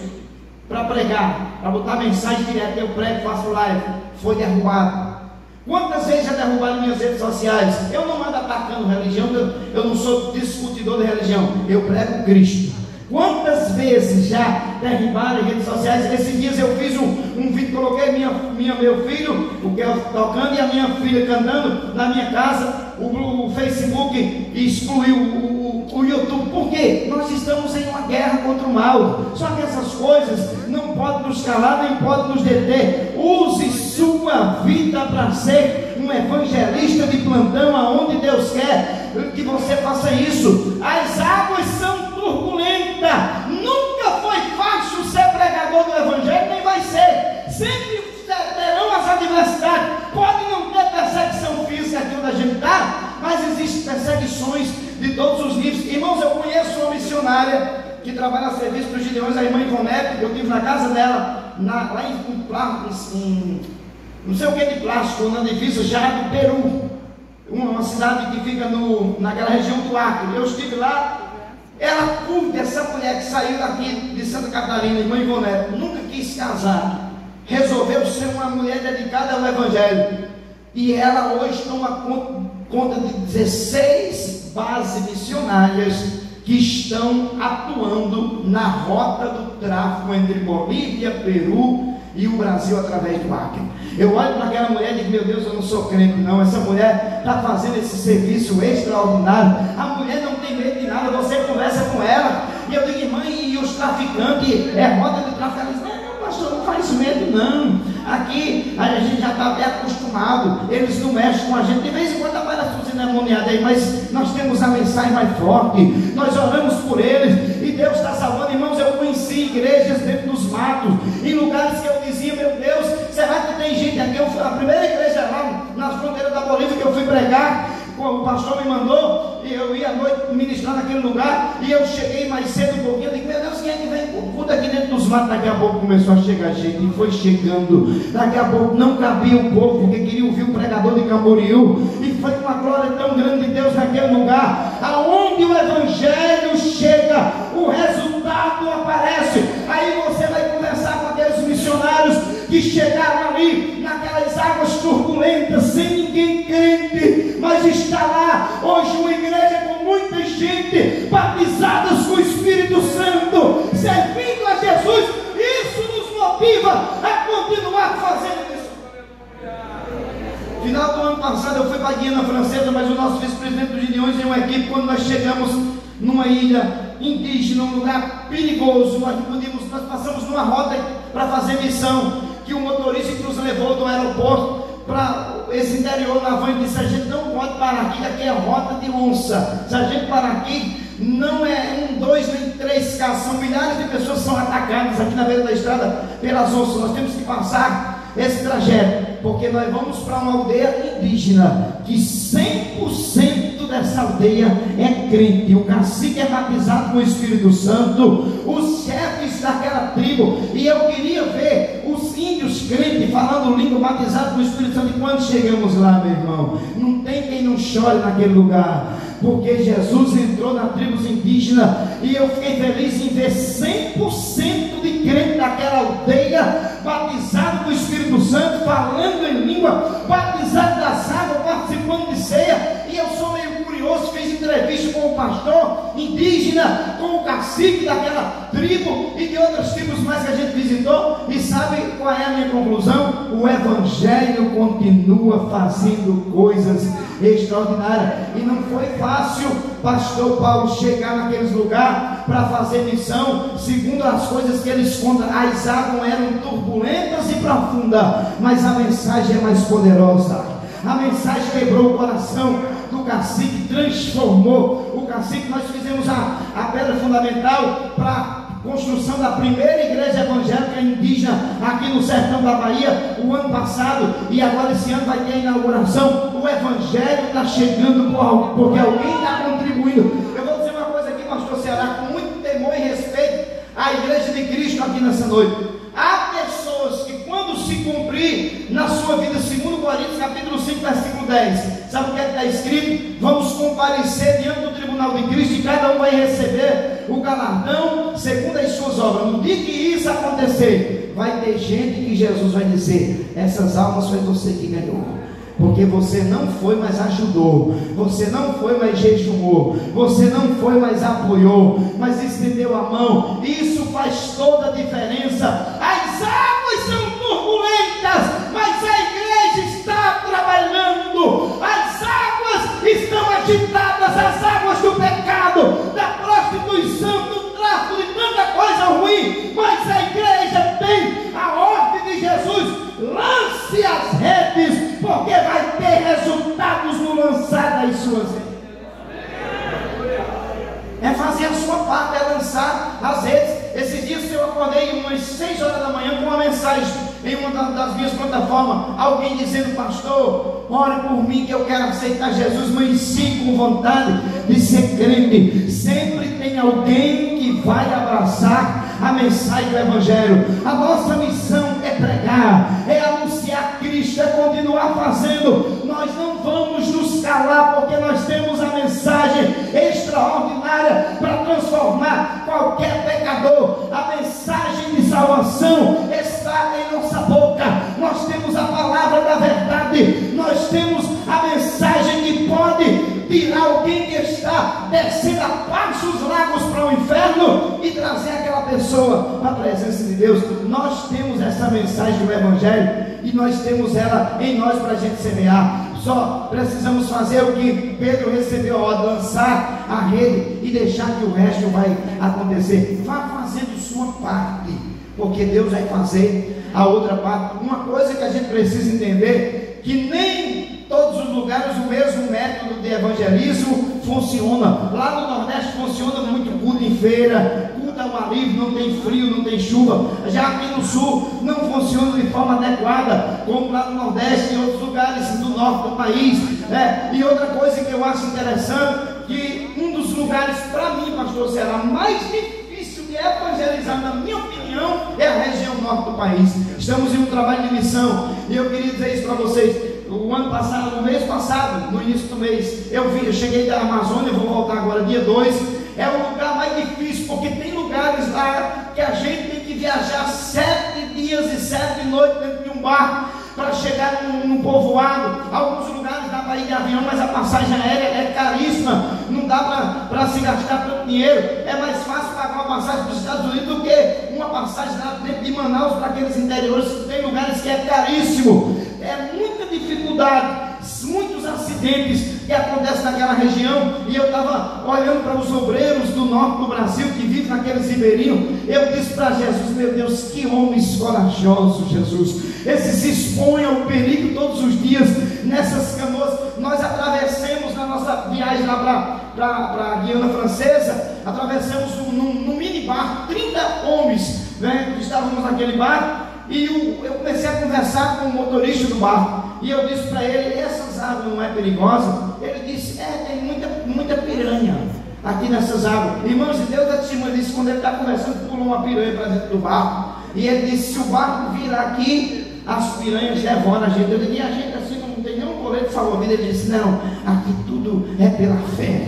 para pregar, para botar mensagem direta, eu prego, faço live, foi derrubado. Quantas vezes já derrubaram minhas redes sociais? Eu não ando atacando religião, eu não sou discutidor de religião, eu prego Cristo. Quantas vezes já derrubaram em redes sociais? Esses dias eu fiz um vídeo, coloquei meu filho, o que eu tocando, e a minha filha cantando na minha casa. O Facebook excluiu o YouTube. Por quê? Nós estamos em uma guerra contra o mal. Só que essas coisas não podem nos calar, nem podem nos deter. Use sua vida para ser um evangelista de plantão, aonde Deus quer que você faça isso. As águas são turbulentas. Nunca foi fácil ser pregador do evangelho, nem vai ser. Sempre terão as adversidades. Pode não ter perseguição física aqui onde a gente está, mas existem perseguições de todos os níveis. Irmãos, eu conheço uma missionária que trabalha a serviço dos Gideões, a irmã Ivonete. Eu estive na casa dela, lá em não sei o que de plástico, na divisa já do Peru, uma cidade que fica naquela região do Acre. Eu estive lá. Ela curte, essa mulher que saiu daqui de Santa Catarina, irmã Ivonete, nunca quis casar, resolveu ser uma mulher dedicada ao evangelho, e ela hoje toma conta de 16 bases missionárias que estão atuando na rota do tráfico entre Bolívia, Peru e o Brasil através do Acre. Eu olho para aquela mulher e digo: meu Deus, eu não sou crente não, essa mulher está fazendo esse serviço extraordinário. A mulher não tem medo de nada, você conversa com ela, e eu digo: irmã, e os traficantes, rota de tráfico? Ela diz: não, pastor, não faz medo não, aqui a gente já está bem acostumado, eles não mexem com a gente, de vez em quando aparece uns endemoniados aí, mas nós temos a mensagem mais forte, nós oramos por eles, e Deus está salvando. Irmãos, eu conheci igrejas dentro dos matos, em lugares que eu dizia: meu Deus, será que tem gente aqui? A primeira igreja lá nas fronteiras da Bolívia que eu fui pregar, o pastor me mandou, e eu ia à noite ministrar naquele lugar, e eu cheguei mais cedo um pouquinho, eu digo: meu Deus, quem é que vem por aqui dentro dos matos? Daqui a pouco começou a chegar gente, e foi chegando, daqui a pouco não cabia o povo, porque queria ouvir o pregador de Camboriú, e foi uma glória tão grande de Deus naquele lugar, aonde o evangelho chega, o resultado aparece. Aí você vai conversar com aqueles missionários que chegaram ali naquelas águas turbulentas, sem ninguém crente, mas está lá hoje uma igreja com muita gente batizadas com o Espírito Santo, servindo a Jesus. Isso nos motiva a continuar fazendo isso. Final do ano passado eu fui para a Guiana Francesa, mas o nosso vice-presidente dos Gideões e uma equipe, quando nós chegamos numa ilha indígena, um lugar perigoso, nós passamos numa rota para fazer missão, que o motorista que nos levou do aeroporto para esse interior na van, disse: a gente não pode parar aqui, aqui é rota de onça. Se a gente parar aqui, não é 1, 2 nem 3 casos, são milhares de pessoas que são atacadas aqui na beira da estrada pelas onças. Nós temos que passar esse trajeto, porque nós vamos para uma aldeia indígena, que 100% dessa aldeia é crente. O cacique é batizado com o Espírito Santo, os chefes daquela tribo, e eu queria ver os índios crentes falando língua, batizados com o Espírito Santo. E quando chegamos lá, meu irmão, não tem quem não chore naquele lugar, porque Jesus entrou na tribo indígena, e eu fiquei feliz em ver 100% de crente daquela aldeia, batizado com o Espírito Santo, falando em língua, batizado das águas, participando de ceia. E eu sou meio curioso, fiz entrevista com o pastor indígena, com o cacique daquela tribo e de outras tribos mais que a gente visitou, e sabe qual é a minha conclusão? O Evangelho continua fazendo coisas extraordinárias, e não foi fácil, pastor Paulo, chegar naqueles lugares para fazer missão. Segundo as coisas que eles contam, as águas eram turbulentas e profundas, mas a mensagem é mais poderosa. A mensagem quebrou o coração do cacique, transformou o cacique. Nós fizemos a pedra fundamental para a construção da primeira igreja evangélica indígena aqui no sertão da Bahia o ano passado, e agora esse ano vai ter a inauguração. O Evangelho está chegando porque alguém está contribuindo. Eu vou dizer uma coisa aqui, pastor Ceará, com muito temor e respeito à igreja de Cristo aqui nessa noite. Há pessoas que, quando se cumprir na sua vida, segundo Coríntios capítulo 5 versículo 10, sabe o que está escrito? Vamos comparecer diante do tribunal de Cristo, e cada um vai receber o galardão segundo as suas obras. No dia que isso acontecer, vai ter gente que Jesus vai dizer: essas almas foi você que ganhou, porque você não foi, mas ajudou, você não foi, mas jejuou, você não foi, mas apoiou, mas estendeu a mão. Isso faz toda a diferença. As águas são turbulentas, mas a igreja está trabalhando. As águas estão agitadas, as águas do pecado, da prostituição, do tráfico, de tanta coisa ruim, mas a igreja tem a ordem de Jesus: lance as redes, porque vai ter resultados no lançar das suas redes. É fazer a sua parte, é lançar as redes. Esses dias eu acordei umas 6 horas da manhã com uma mensagem em uma das minhas plataformas, alguém dizendo: pastor, ore por mim que eu quero aceitar Jesus, mas ensine com vontade de ser crente. Sempre tem alguém que vai abraçar a mensagem do Evangelho. A nossa missão é pregar, é anunciar Cristo, é continuar fazendo. Nós não vamos nos calar, porque nós temos a mensagem extraordinária para transformar qualquer pecador. A mensagem de salvação está em nossa boca. Nós temos a palavra da verdade, nós temos a mensagem que pode tirar alguém que está descendo a passos largos para o inferno e trazer aquela pessoa para a presença de Deus. Nós temos essa mensagem do Evangelho, e nós temos ela em nós para a gente semear. Só precisamos fazer o que Pedro recebeu a ordem: lançar a rede e deixar que o resto vai acontecer. Vá fazendo sua parte, porque Deus vai fazer a outra parte. Uma coisa que a gente precisa entender, que nem todos os lugares o mesmo método de evangelismo funciona. Lá no Nordeste funciona muito culto em feira, culto ao ar livre, não tem frio, não tem chuva. Já aqui no Sul não funciona de forma adequada, como lá no Nordeste e em outros lugares do Norte do país, né? E outra coisa que eu acho interessante, que um dos lugares, para mim, pastor Ceará, mais difícil de evangelizar, na minha opinião, é a região norte do país. Estamos em um trabalho de missão, e eu queria dizer isso para vocês. O ano passado, no mês passado, no início do mês, eu cheguei da Amazônia, vou voltar agora dia 2. É o lugar mais difícil, porque tem lugares lá que a gente tem que viajar 7 dias e 7 noites dentro de um barco para chegar num povoado. Alguns lugares dá para ir de avião, mas a passagem aérea é caríssima, não dá para se gastar tanto dinheiro. É mais fácil pagar uma passagem para os Estados Unidos do que uma passagem lá dentro de Manaus para aqueles interiores. Tem lugares que é caríssimo, é muita dificuldade, muitos acidentes, que acontecem naquela região, e eu estava olhando para os obreiros do norte do Brasil, que vivem naqueles ribeirinhos. Eu disse para Jesus: meu Deus, que homens corajosos, Jesus, esses se expõem ao perigo todos os dias, nessas canoas. Nós atravessamos na nossa viagem lá para a Guiana Francesa, atravessamos num mini barco, 30 homens, né, que estávamos naquele barco, e eu comecei a conversar com o motorista do barco, e eu disse para ele: essas águas não é perigosa? Ele disse: tem muita piranha aqui nessas águas. Irmãos de Deus, a testemunha disse: quando ele está conversando, pulou uma piranha para dentro do barco, e ele disse: se o barco virar aqui, as piranhas devoram a gente. Eu disse: a gente assim não tem nenhum colete salva-vida. Ele disse: não, aqui tudo é pela fé.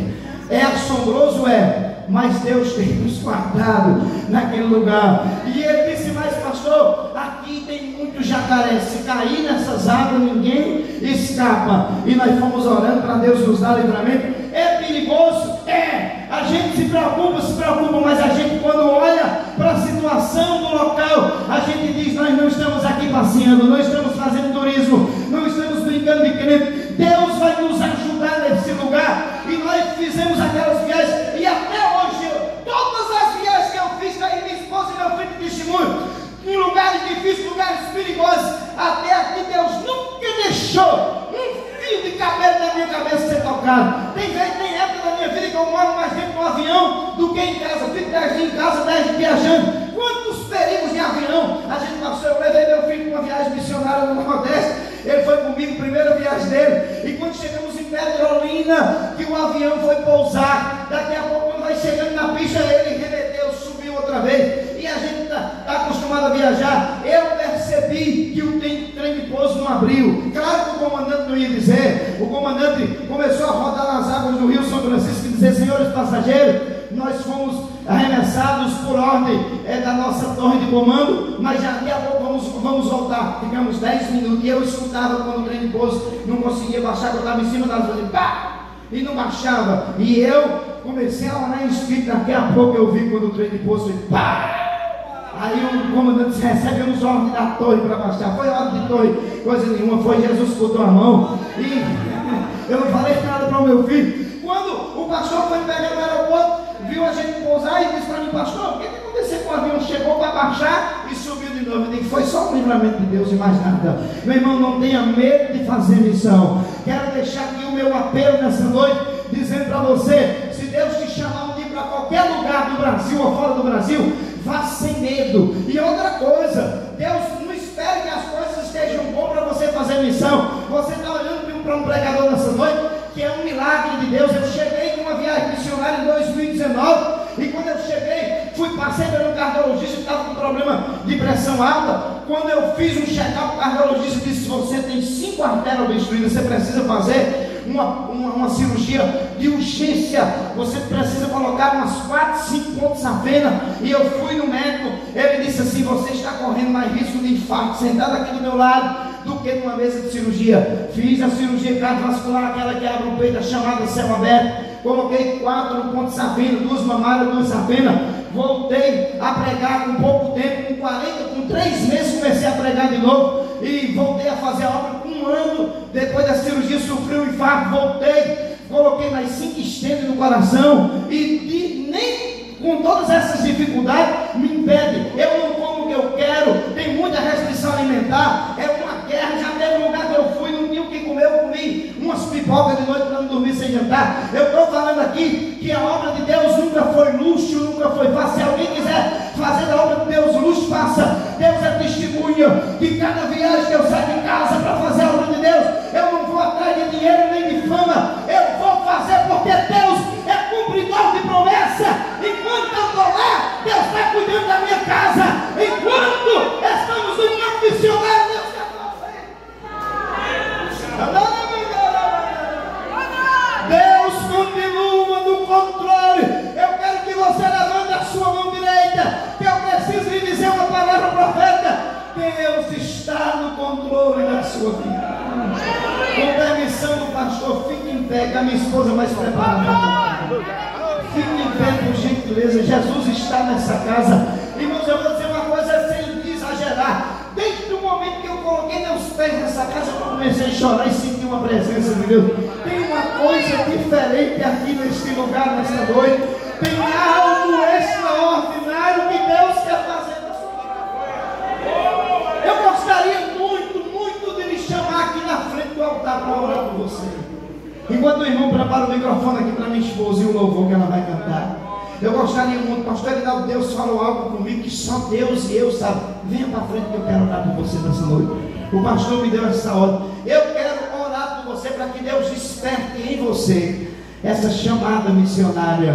É assombroso, mas Deus tem nos guardado naquele lugar. E ele disse: mas pastor, aqui tem muito jacaré, se cair nessas águas ninguém escapa. E nós fomos orando para Deus nos dar livramento. É perigoso? A gente se preocupa, mas a gente, quando olha para a situação do local, a gente diz: nós não estamos aqui passeando, não estamos fazendo turismo, não estamos brincando de crente. Deus vai nos ajudar nesse lugar. E nós fizemos aquelas viagens, e até hoje, todas as viagens que eu fiz, aí minha esposa e meu filho testemunho, em lugares difíceis, lugares perigosos, até aqui Deus nunca deixou um fio de cabelo na minha cabeça ser tocado. Tem época da minha vida que eu moro mais dentro do avião do que em casa. Eu fico 10 dias em casa, 10 dias viajando. Quantos perigos de avião a gente passou? Eu levei meu filho para uma viagem missionária no Nordeste. Ele foi comigo, primeira viagem dele. E quando chegamos em Petrolina, que o avião foi pousar, daqui a pouco, quando vai chegando na pista, ele remeteu, subiu outra vez. E a gente está acostumado a viajar. Eu percebi que o trem de pouso não abriu. Claro que o comandante não ia dizer. O comandante começou a rodar nas águas do Rio São Francisco e dizer: senhores passageiros, nós fomos arremessados por ordem da nossa torre de comando, mas já daqui a pouco vamos voltar. Ficamos 10 minutos e eu escutava quando o trem de pouso não conseguia baixar, eu estava em cima das coisas, pá! E não baixava. E eu comecei a orar em espírito. Daqui a pouco eu vi quando o trem de pouso foi pá! Aí o comandante disse: recebemos ordem da torre para baixar. Foi ordem de torre, coisa nenhuma. Foi Jesus que botou a mão. E eu não falei nada para o meu filho. Quando o pastor foi pegar no aeroporto, viu a gente pousar e disse para mim: pastor, o que aconteceu com o avião? Chegou para baixar e subiu de novo. Eu disse: foi só um livramento de Deus e mais nada. Meu irmão, não tenha medo de fazer missão. Quero deixar aqui o meu apelo nessa noite, dizendo para você: se Deus te chamar um dia para qualquer lugar do Brasil ou fora do Brasil, vá sem medo. E outra coisa, Deus não espere que as coisas estejam boas para você fazer missão. Você está olhando para um pregador nessa noite, que é um milagre de Deus. Eu cheguei numa viagem missionária em 2019, e quando eu cheguei, passei pelo cardiologista que estava com problema de pressão alta. Quando eu fiz um check-up, o cardiologista disse: você tem 5 artérias obstruídas, você precisa fazer uma cirurgia de urgência, você precisa colocar umas 4, 5 pontos à vena. E eu fui no médico, ele disse assim: você está correndo mais risco de infarto sentado aqui do meu lado do que numa mesa de cirurgia. Fiz a cirurgia cardiovascular, aquela que abre o peito, a chamada céu aberto. Coloquei 4 pontos à vena, 2 mamárias, 2 à vena. Voltei a pregar com pouco tempo, com 3 meses comecei a pregar de novo, e voltei a fazer a obra. Com 1 ano depois da cirurgia sofri um infarto, voltei, coloquei mais 5 estentes no coração, e nem com todas essas dificuldades me impede. Eu não como o que eu quero, tem muita restrição alimentar, é uma guerra. Já teve um lugar que eu fui, não tinha o que comer, eu comi umas pipocas de noite para não dormir sem jantar. Eu estou falando aqui que a obra de Deus nunca foi luxo, nunca foi fácil. Se alguém quiser fazer da obra de Deus luxo, faça. Deus é testemunha que cada viagem que eu saio de casa para fazer a obra de Deus, eu não vou atrás de dinheiro nem de fama, eu vou fazer porque Deus é cumpridor de promessa. Enquanto eu estou lá, Deus está cuidando da minha casa. Enquanto estamos no campo missionário, Deus está fazendo. Deus continua no controle. Eu quero que você levante a sua mão direita, que eu preciso lhe dizer uma palavra profética. Deus está no controle da sua vida. Com permissão do pastor, fique em pé, que a minha esposa vai se preparar. Fique em pé, por gentileza. Jesus está nessa casa. Irmãos, eu vou dizer uma coisa sem exagerar. Desde o momento que eu coloquei meus pés nessa casa, eu comecei a chorar e senti uma presença de Deus. Tem uma alguma coisa diferente aqui neste lugar, nesta noite. Tem algo extraordinário que Deus quer fazer na sua vida. Eu gostaria muito de lhe chamar aqui na frente do altar para orar por você. Enquanto o irmão prepara o microfone aqui para minha esposa e o louvor que ela vai cantar, eu gostaria muito, pastor Edinaldo, Deus falou algo comigo que só Deus e eu sabem. Venha para frente que eu quero orar por você nessa noite. O pastor me deu essa ordem. Eu quero orar por você para que Deus desperte em você essa chamada missionária.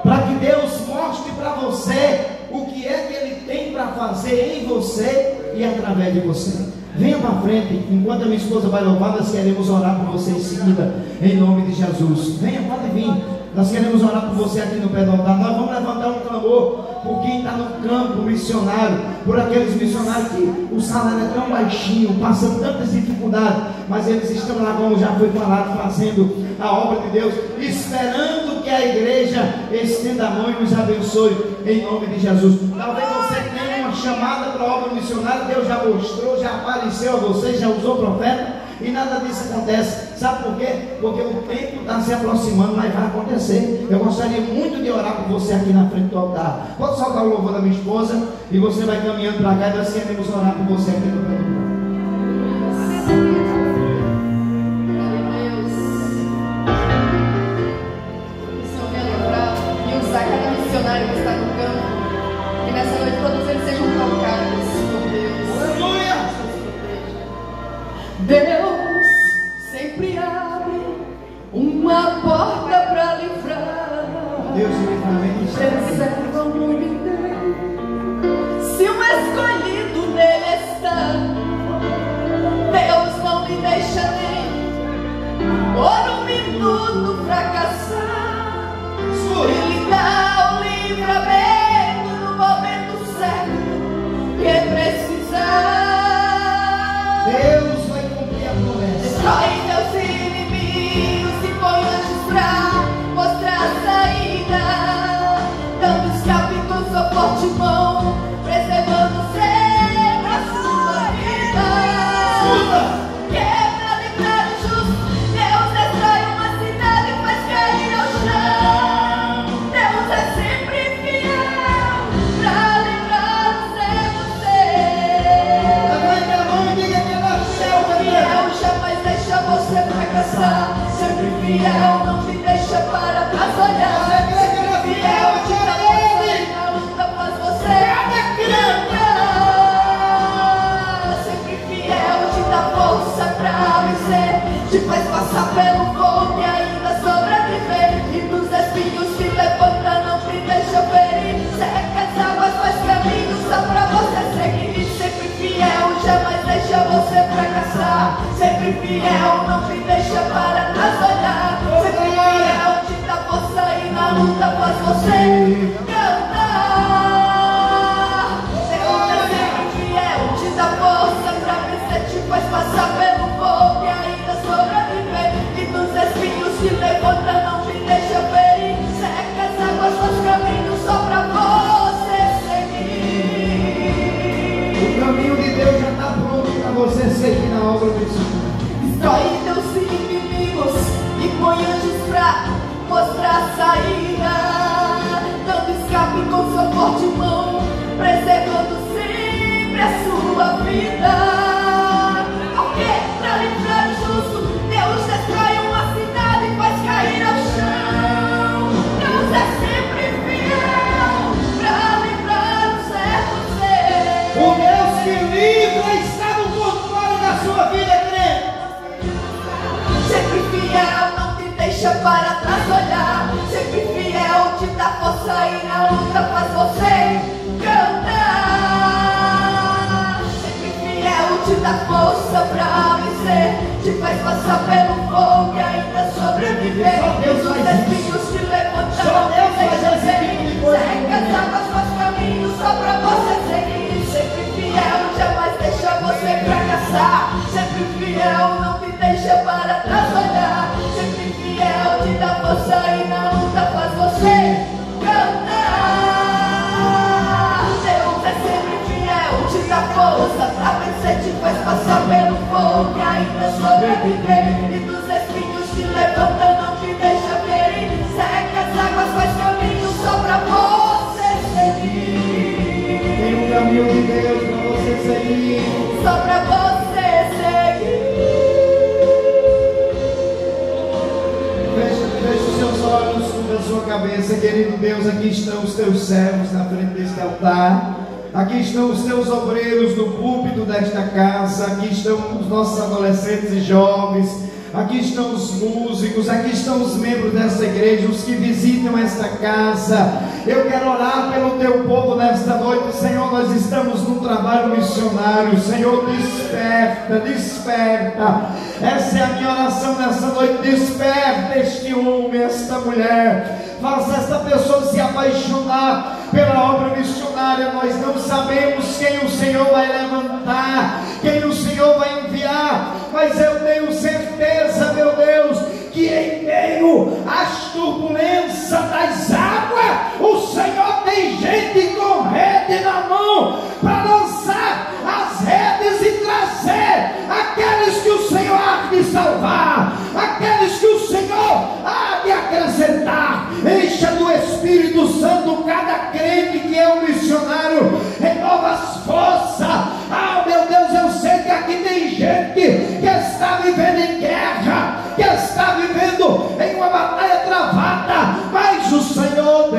Para que Deus mostre para você o que é que Ele tem para fazer em você e através de você. Venha para frente, enquanto a minha esposa vai louvar, nós queremos orar por você em seguida, em nome de Jesus. Venha, pode vir. Nós queremos orar por você aqui no pé do altar. Nós vamos levantar um clamor por quem está no campo missionário, por aqueles missionários que o salário é tão baixinho, passando tantas dificuldades, mas eles estão lá, como já foi falado, fazendo a obra de Deus, esperando que a igreja estenda a mão e nos abençoe em nome de Jesus. Talvez você tenha uma chamada para a obra missionária, Deus já mostrou, já apareceu a você, já usou profeta, e nada disso acontece. Sabe por quê? Porque o tempo está se aproximando, mas vai acontecer. Eu gostaria muito de orar por você aqui na frente do altar. Pode soltar o louvor da minha esposa e você vai caminhando para cá e nós queremos orar por você aqui no pé do missionário que está no campo, que nessa noite todos eles sejam tocados por Deus. Aleluia! Deus sempre abre uma porta para livrar. Deus reserva um nome dele. Se o escolhido nele está, Deus não me deixa nem por um minuto fracassar. Ele dá o livramento no momento certo que precisar. Deus vai cumprir a promessa. Destrói teus inimigos e põe anjos pra mostrar a saída, dando escape com sua forte mão, preservando sempre a sua vida. Quebra, livrar o justo, Deus destrói uma cidade e faz cair ao chão. Você fracassar, sempre fiel, não te deixa para trás olhar. Sempre fiel, te dá força, na luta faz você ganhar. Sempre fiel, te dá força pra vencer, te faz passar pelo fogo e ainda sobreviver. E dos espinhos se levanta, não te deixa ferir. Seca as águas, faz caminho só pra você seguir. Sempre fiel, jamais deixa você fracassar. Sempre fiel, não te deixa para trás olhar. Sempre fiel, te dá força e na luta faz você cantar. Deus é sempre fiel, te dá força pra vencer, te faz passar pelo fogo e ainda sobreviver. E dos espinhos se levanta, não te deixa ferir. Seca as águas, faz caminho só pra você seguir. O caminho de Deus já está pronto para você seguir na obra do Senhor. Destrói teus inimigos e põe anjos pra mostrar a saída, dando escape com sua forte mão, preservando sempre a sua vida. Porque pra livrar o justo, Deus destrói uma cidade e faz cair ao chão. Deus é sempre fiel pra livrar o certo ser. O Deus que livra está no controle da sua vida, crente. Sempre fiel, não te deixa para trás olhar. Sempre fiel, te dá força e na luta faz você cantar. Sempre fiel, te dá força pra vencer, te faz passar pelo fogo e ainda sobreviver. Deus Os faz espinhos se levantam, Só Deus faz deixa esse ser. tipo de coisa. Seca as águas, faz caminho só pra você seguir. Sempre fiel, jamais deixa você fracassar. Sempre fiel, não te deixa para trás olhar. Sempre fiel, te dá força e na luta faz você cantar. Deus é sempre fiel, te dá força pra vencer, te faz passar pelo fogo e ainda sobreviver. E dos espinhos se levanta, sobre a sua cabeça, querido Deus. Aqui estão os teus servos na frente deste altar. Aqui estão os teus obreiros no púlpito desta casa. Aqui estão os nossos adolescentes e jovens. Aqui estão os músicos, aqui estão os membros dessa igreja, os que visitam esta casa. Eu quero orar pelo teu povo nesta noite, Senhor. Nós estamos num trabalho missionário, Senhor. Desperta, desperta. Essa é a minha oração nesta noite. Desperta este homem, esta mulher. Faça esta pessoa se apaixonar pela obra missionária. Nós não sabemos quem o Senhor vai levantar, quem o Senhor vai enviar, mas eu tenho certeza, meu Deus, que em meio às turbulências das águas, o Senhor tem gente com rede na mão para lançar as redes e trazer aqueles que o Senhor há de salvar, aqueles que o Senhor há de acrescentar. Encha do Espírito Santo cada crente que é um missionário, renova as forças. Ah, meu Deus, eu sei que aqui tem gente que está vivendo em guerra, que está vivendo em uma batalha travada, mas o Senhor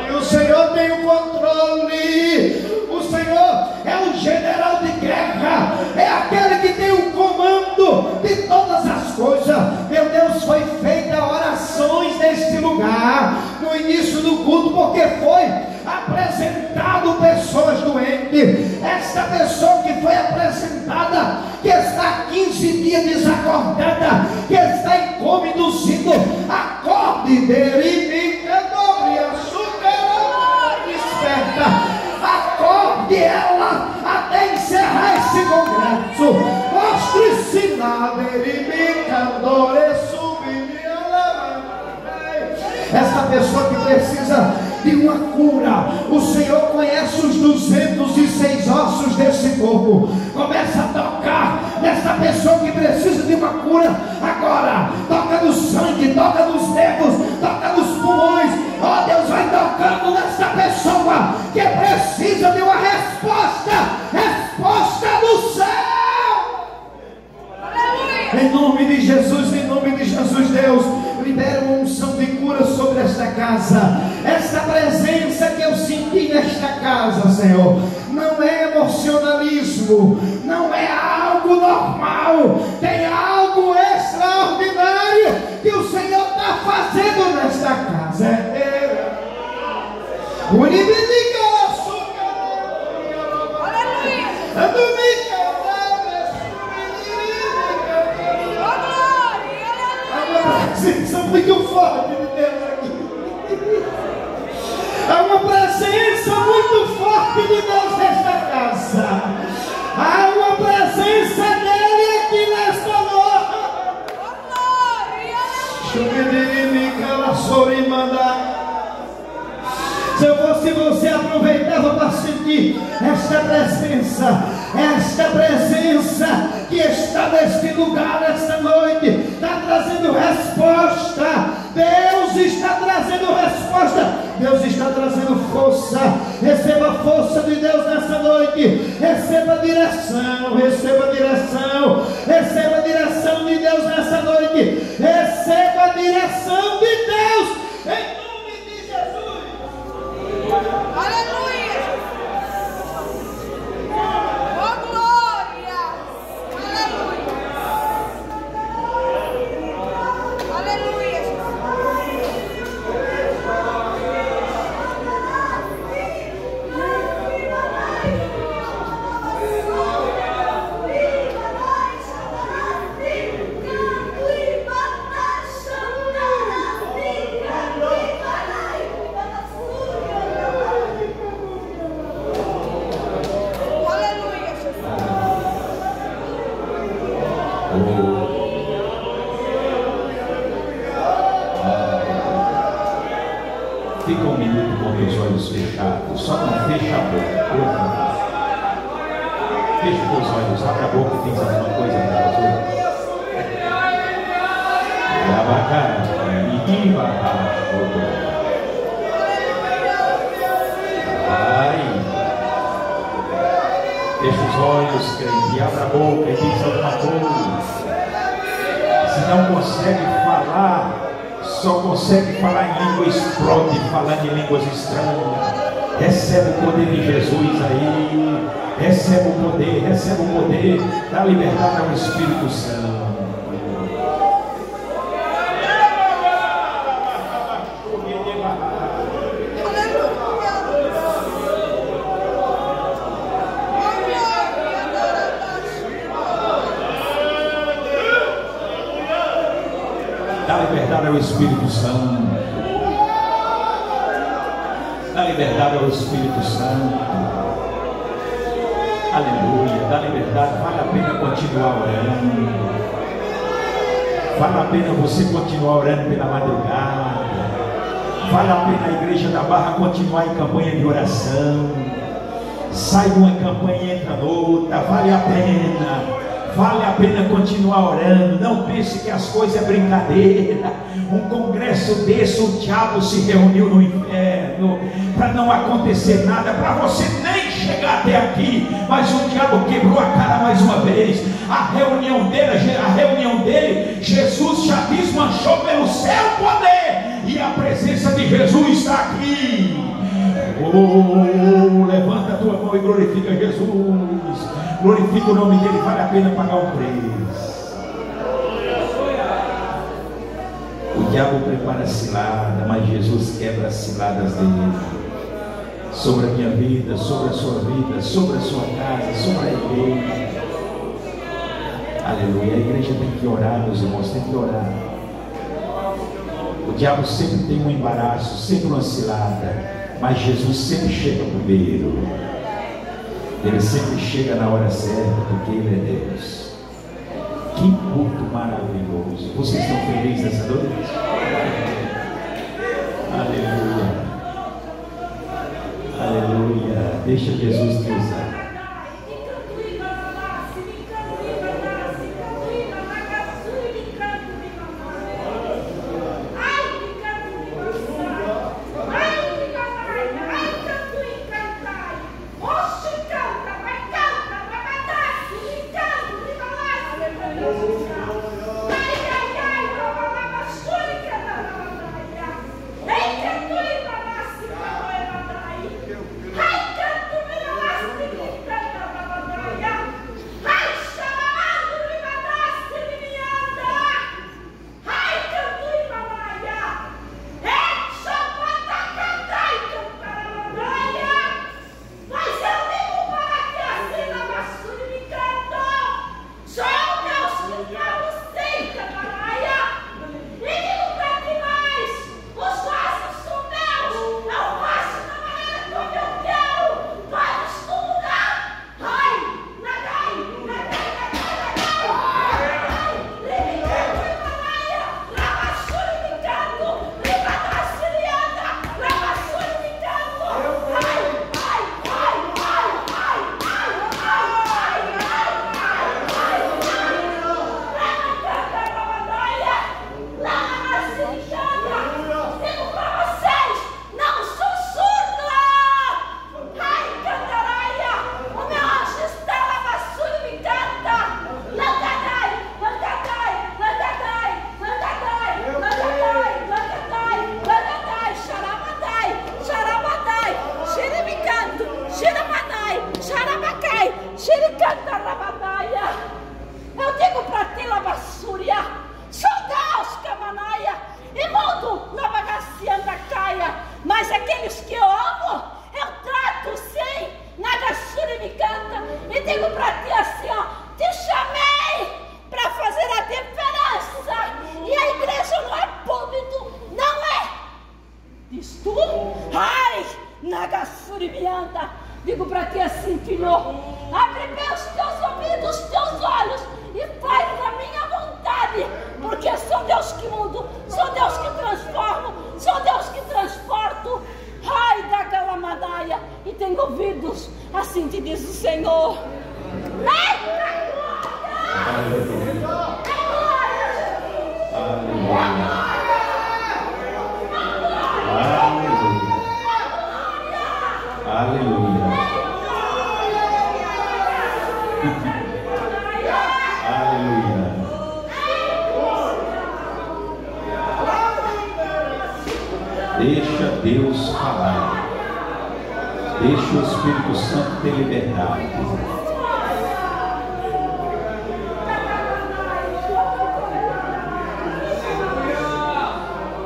e o Senhor tem o controle. O Senhor é o general de guerra, é aquele que tem o comando de todas as coisas. Meu Deus, foi feita orações neste lugar no início do culto, porque foi apresentado pessoas doentes. Esta pessoa que foi apresentada, que está há 15 dias desacordada, que está em coma induzido, acorde dele, desperta. Acorde ela até encerrar esse congresso. Mostre sinal. Essa pessoa que precisa de uma cura, o Senhor conhece os 206 ossos desse corpo. Começa a tocar nessa pessoa que precisa de uma cura agora. Toca no sangue, toca nos dedos, toca nos pulmões. Oh, Deus, vai tocando nessa pessoa que precisa de uma resposta do céu. Aleluia. Em nome de Jesus, Deus, libera uma unção de cura sobre esta casa. Esta presença que eu senti nesta casa, Senhor, não é emocionalismo, não é algo normal, tem algo extraordinário que o Senhor está fazendo nesta casa. Presença muito forte de Deus aqui. Há uma presença muito forte de Deus nesta casa. Há uma presença dele aqui nesta noite. Se eu fosse você, aproveitava para sentir esta presença que está neste lugar nesta noite. Está trazendo resposta. Deus está trazendo resposta. Deus está trazendo força. Receba a força de Deus nesta noite. Receba direção. Receba direção. Receba a direção de Deus nesta noite. Receba a direção de Deus em nome de Jesus. Aleluia. Oh, glória. Aleluia. Aleluia. Fica um minuto com os olhos fechados. Só não fecha a boca. Fecha os olhos, abre a boca e diz alguma coisa para Jesus. Fecha os olhos, crente, abre a boca e diz alguma coisa. Se não consegue falar, falar, só consegue falar em língua, explode falando em línguas estranhas. Recebe o poder de Jesus aí. Recebe o poder da liberdade ao Espírito Santo. Dá liberdade ao Espírito Santo. Dá liberdade ao Espírito Santo. Aleluia. Dá liberdade. Vale a pena continuar orando. Vale a pena você continuar orando pela madrugada. Vale a pena a igreja da Barra continuar em campanha de oração. Sai de uma campanha e entra noutra. Vale a pena. Vale a pena continuar orando. Não pense que as coisas é brincadeira. Um congresso desse, o diabo se reuniu no inferno para não acontecer nada, para você nem chegar até aqui. Mas o diabo quebrou a cara mais uma vez. A reunião dele, Jesus já desmanchou pelo céu o poder, e a presença de Jesus está aqui. Oh, levanta a tua mão e glorifica Jesus. Glorifica o nome dele, vale a pena pagar o preço. O diabo prepara cilada, mas Jesus quebra as ciladas dele. Sobre a minha vida, sobre a sua vida, sobre a sua casa, sobre a igreja. Aleluia. A igreja tem que orar, meus irmãos, tem que orar. O diabo sempre tem um embaraço, sempre uma cilada. Mas Jesus sempre chega primeiro. Ele sempre chega na hora certa, porque Ele é Deus. Que culto maravilhoso. Vocês estão felizes nessa noite? Aleluia. Aleluia. Deixa Jesus te usar. Eu digo para ti, Labassúria, sou Deus, Camanaia, e mundo na bagacianda caia, mas aqueles que eu amo, eu trato sim, Nagassúria me canta, e digo para ti assim, ó, te chamei para fazer a diferença, e a igreja não é púlpito, não é, diz tu, ai, Nagassúria me anda, digo para ti assim, filho, abre bem os teus ouvidos, os teus olhos, e faz a minha vontade, porque sou Deus que mudo, sou Deus que transformo, sou Deus que transporto. Ai da Galamadaia, e tenho ouvidos, assim te diz o Senhor. Eita glória! Aleluia. Deixa Deus falar. Deixa o Espírito Santo ter liberdade.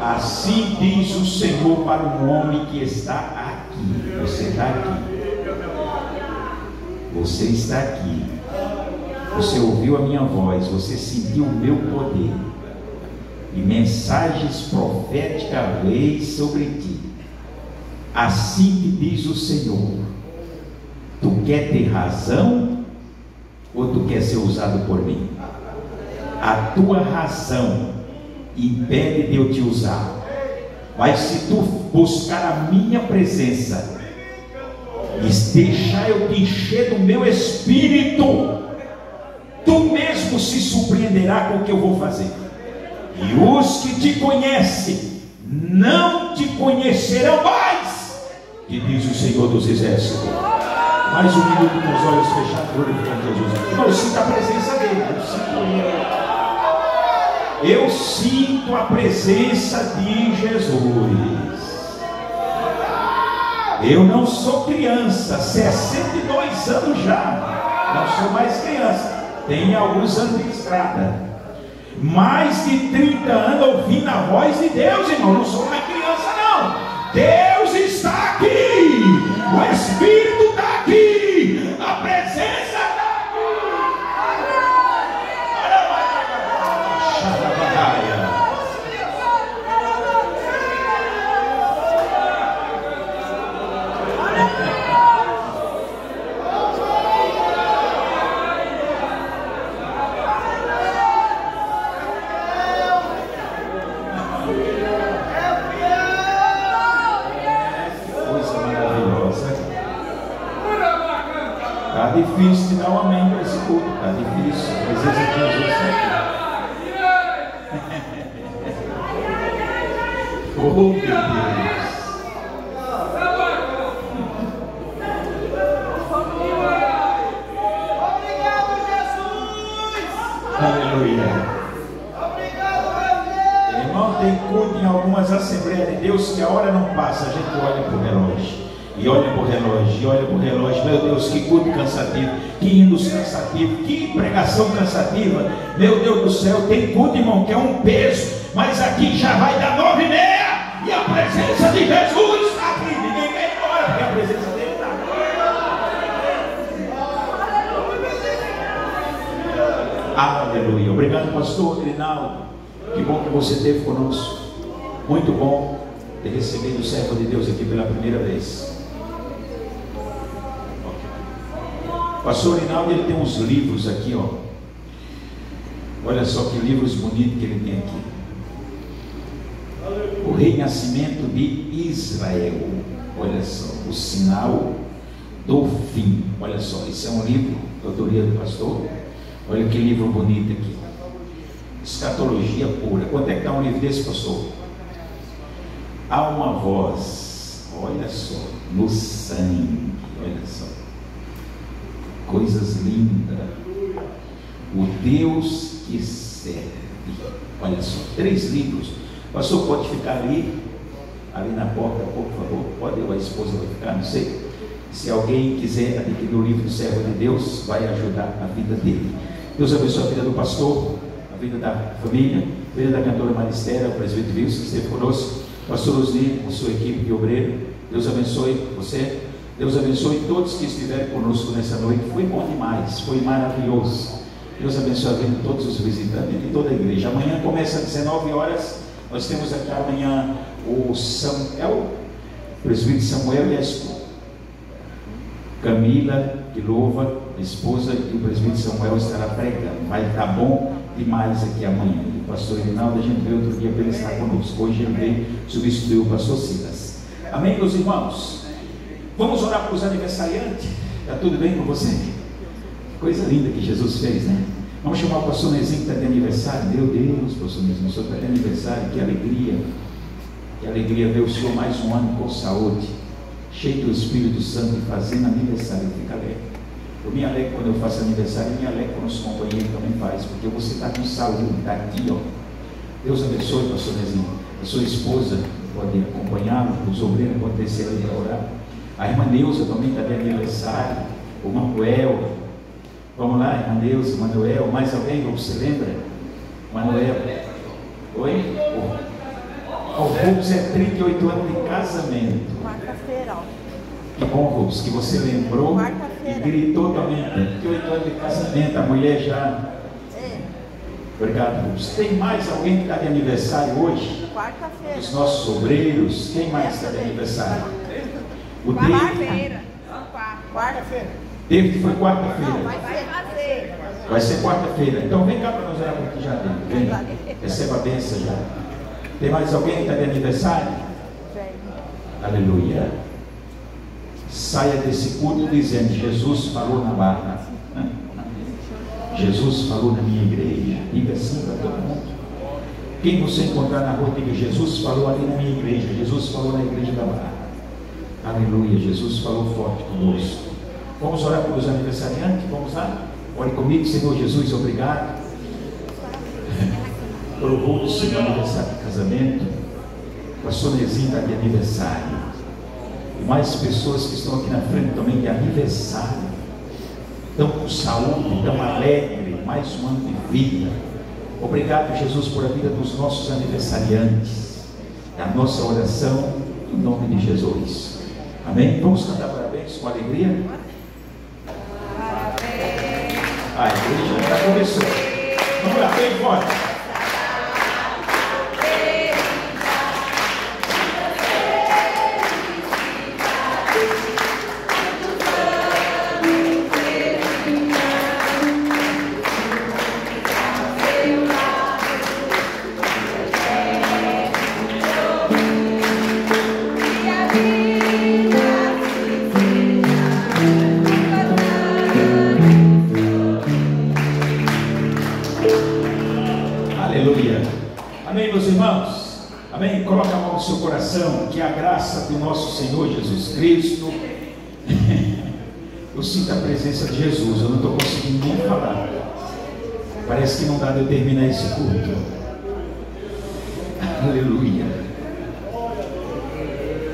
Assim diz o Senhor para um homem que está aqui. Você está aqui. Você está aqui. Você ouviu a minha voz. Você sentiu o meu poder. E mensagens proféticas veio sobre ti. Assim te diz o Senhor. Tu quer ter razão ou tu quer ser usado por mim? A tua razão impede de eu te usar, mas se tu buscar a minha presença e deixar eu te encher do meu espírito, tu mesmo se surpreenderá com o que eu vou fazer. E os que te conhecem não te conhecerão mais, que diz o Senhor dos Exércitos. Mais um minuto com os olhos fechados, glorificando Jesus. Eu sinto a presença dele, eu sinto a presença de Jesus. Eu não sou criança, 62 anos já, não sou mais criança, tenho alguns anos de estrada, mais de 30 anos ouvindo a voz de Deus, irmão. Não sou mais criança, não. Deus está aqui, o Espírito está aqui, a presença está aqui. Está difícil de dar um amém para esse culto. Está difícil. A presença de Jesus está aqui. Oh, meu Deus. Obrigado, Jesus. Aleluia. Irmão, tem culto em algumas Assembleias de Deus que a hora não passa, a gente olha para o relógio. E olha para o relógio, e olha para o relógio. Meu Deus, que culto cansativo, que hinos cansativos, que pregação cansativa. Meu Deus do céu, tem culto, irmão, que é um peso, mas aqui já vai dar 9h30 e a presença de Jesus está aqui. Ninguém quer ir embora, porque a presença dele está aqui. Aleluia. Obrigado, pastor Rinaldo. Que bom que você esteve conosco. Muito bom ter recebido o servo de Deus aqui pela primeira vez. O pastor Rinaldo, ele tem uns livros aqui, ó. Olha só que livros bonitos que ele tem aqui. O Renascimento de Israel. Olha só, o sinal do fim. Olha só, esse é um livro de autoria do pastor. Olha que livro bonito aqui. Escatologia pura. Quanto é que está um livro desse, pastor? Há uma voz, olha só, no sangue, olha só. Coisas lindas. O Deus que serve. Olha só, 3 livros. O pastor pode ficar ali na porta, por favor. Pode, ou a esposa vai ficar, não sei. Se alguém quiser adquirir o livro do servo de Deus, vai ajudar a vida dele. Deus abençoe a vida do pastor, a vida da família, a vida da cantora Maristela, o presbítero Wilson, que esteve conosco, pastor Osni, a sua equipe de obreiro. Deus abençoe você. Deus abençoe todos que estiveram conosco nessa noite. Foi bom demais, foi maravilhoso. Deus abençoe a vida de todos os visitantes e de toda a igreja. Amanhã começa às 19 horas. Nós temos aqui amanhã o presbítero Samuel e a esposa Camila, que louva, a esposa, e o presbítero Samuel estará pregando. Vai estar bom demais aqui amanhã. O pastor Rinaldo, a gente veio outro dia para ele estar conosco. Hoje ele veio substituir o pastor Silas. Amém, meus irmãos? Vamos orar para os aniversariantes. Está tudo bem com você? Coisa linda que Jesus fez, né? Vamos chamar o pastor Nezinho que está de aniversário. Meu Deus, pastor Nezinho, o senhor está de aniversário. Que alegria. Que alegria ver o senhor mais um ano com saúde, cheio do Espírito Santo e fazendo aniversário. Fica alegre. Eu me alegro quando eu faço aniversário, e me alegro quando os companheiros também fazem, porque você está com saúde, está aqui, ó. Deus abençoe, pastor Nezinho, a sua esposa, pode acompanhá-lo, os obreiros podem descer ali para orar. A irmã Neuza também está de aniversário, o Manuel. Vamos lá, irmã Neuza, Manuel, mais alguém, você lembra? Manuel. Oi? O Rubens é 38 anos de casamento. Quarta-feira, ó. Que bom, Rubens, que você lembrou e gritou também. 38 anos de casamento, a mulher já. Obrigado, Rubens. Tem mais alguém que está de aniversário hoje? Quarta-feira. Os nossos obreiros, quem mais está de aniversário? O David. Quarta-feira. David foi quarta-feira. Vai fazer. Vai ser quarta-feira. Então vem cá para nós orar por aqui já, David. Vem, receba a bênção já. Tem mais alguém que está de aniversário? Aleluia. Saia desse culto dizendo: Jesus falou na barra. Jesus falou na minha igreja. Diga assim para todo mundo. Quem você encontrar na rua, diga: Jesus falou ali na minha igreja. Jesus falou na igreja da barra. Aleluia. Jesus falou forte conosco. Vamos orar pelos aniversariantes? Vamos lá? Ore comigo. Senhor Jesus, obrigado pelo bom seu aniversário de casamento. Pastor Nezinho está de aniversário. E mais pessoas que estão aqui na frente também de aniversário. Estão com saúde, estão alegres, mais um ano de vida. Obrigado, Jesus, por a vida dos nossos aniversariantes. É a nossa oração em nome de Jesus. Amém? Vamos cantar parabéns com alegria? A igreja já começou. Vamos lá, bem forte. Coloca a mão no seu coração, que a graça do nosso Senhor Jesus Cristo. Eu sinto a presença de Jesus, eu não estou conseguindo nem falar. Parece que não dá de eu terminar esse culto. Aleluia.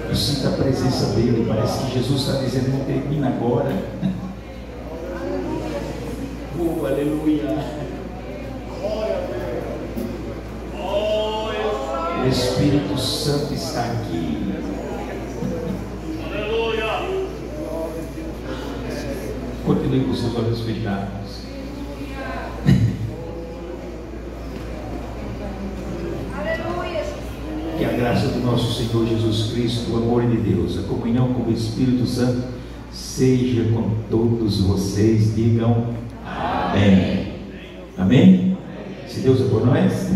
Eu sinto a presença dele, parece que Jesus está dizendo: não termina agora. Oh, aleluia. O Espírito Santo está aqui. Aleluia. Continue com seus olhos fechados. Aleluia. Que a graça do nosso Senhor Jesus Cristo, o amor de Deus, a comunhão com o Espírito Santo seja com todos vocês. Digam amém. Amém? Se Deus é por nós,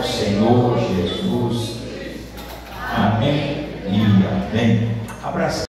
Senhor Jesus. Amém e amém. Abraço.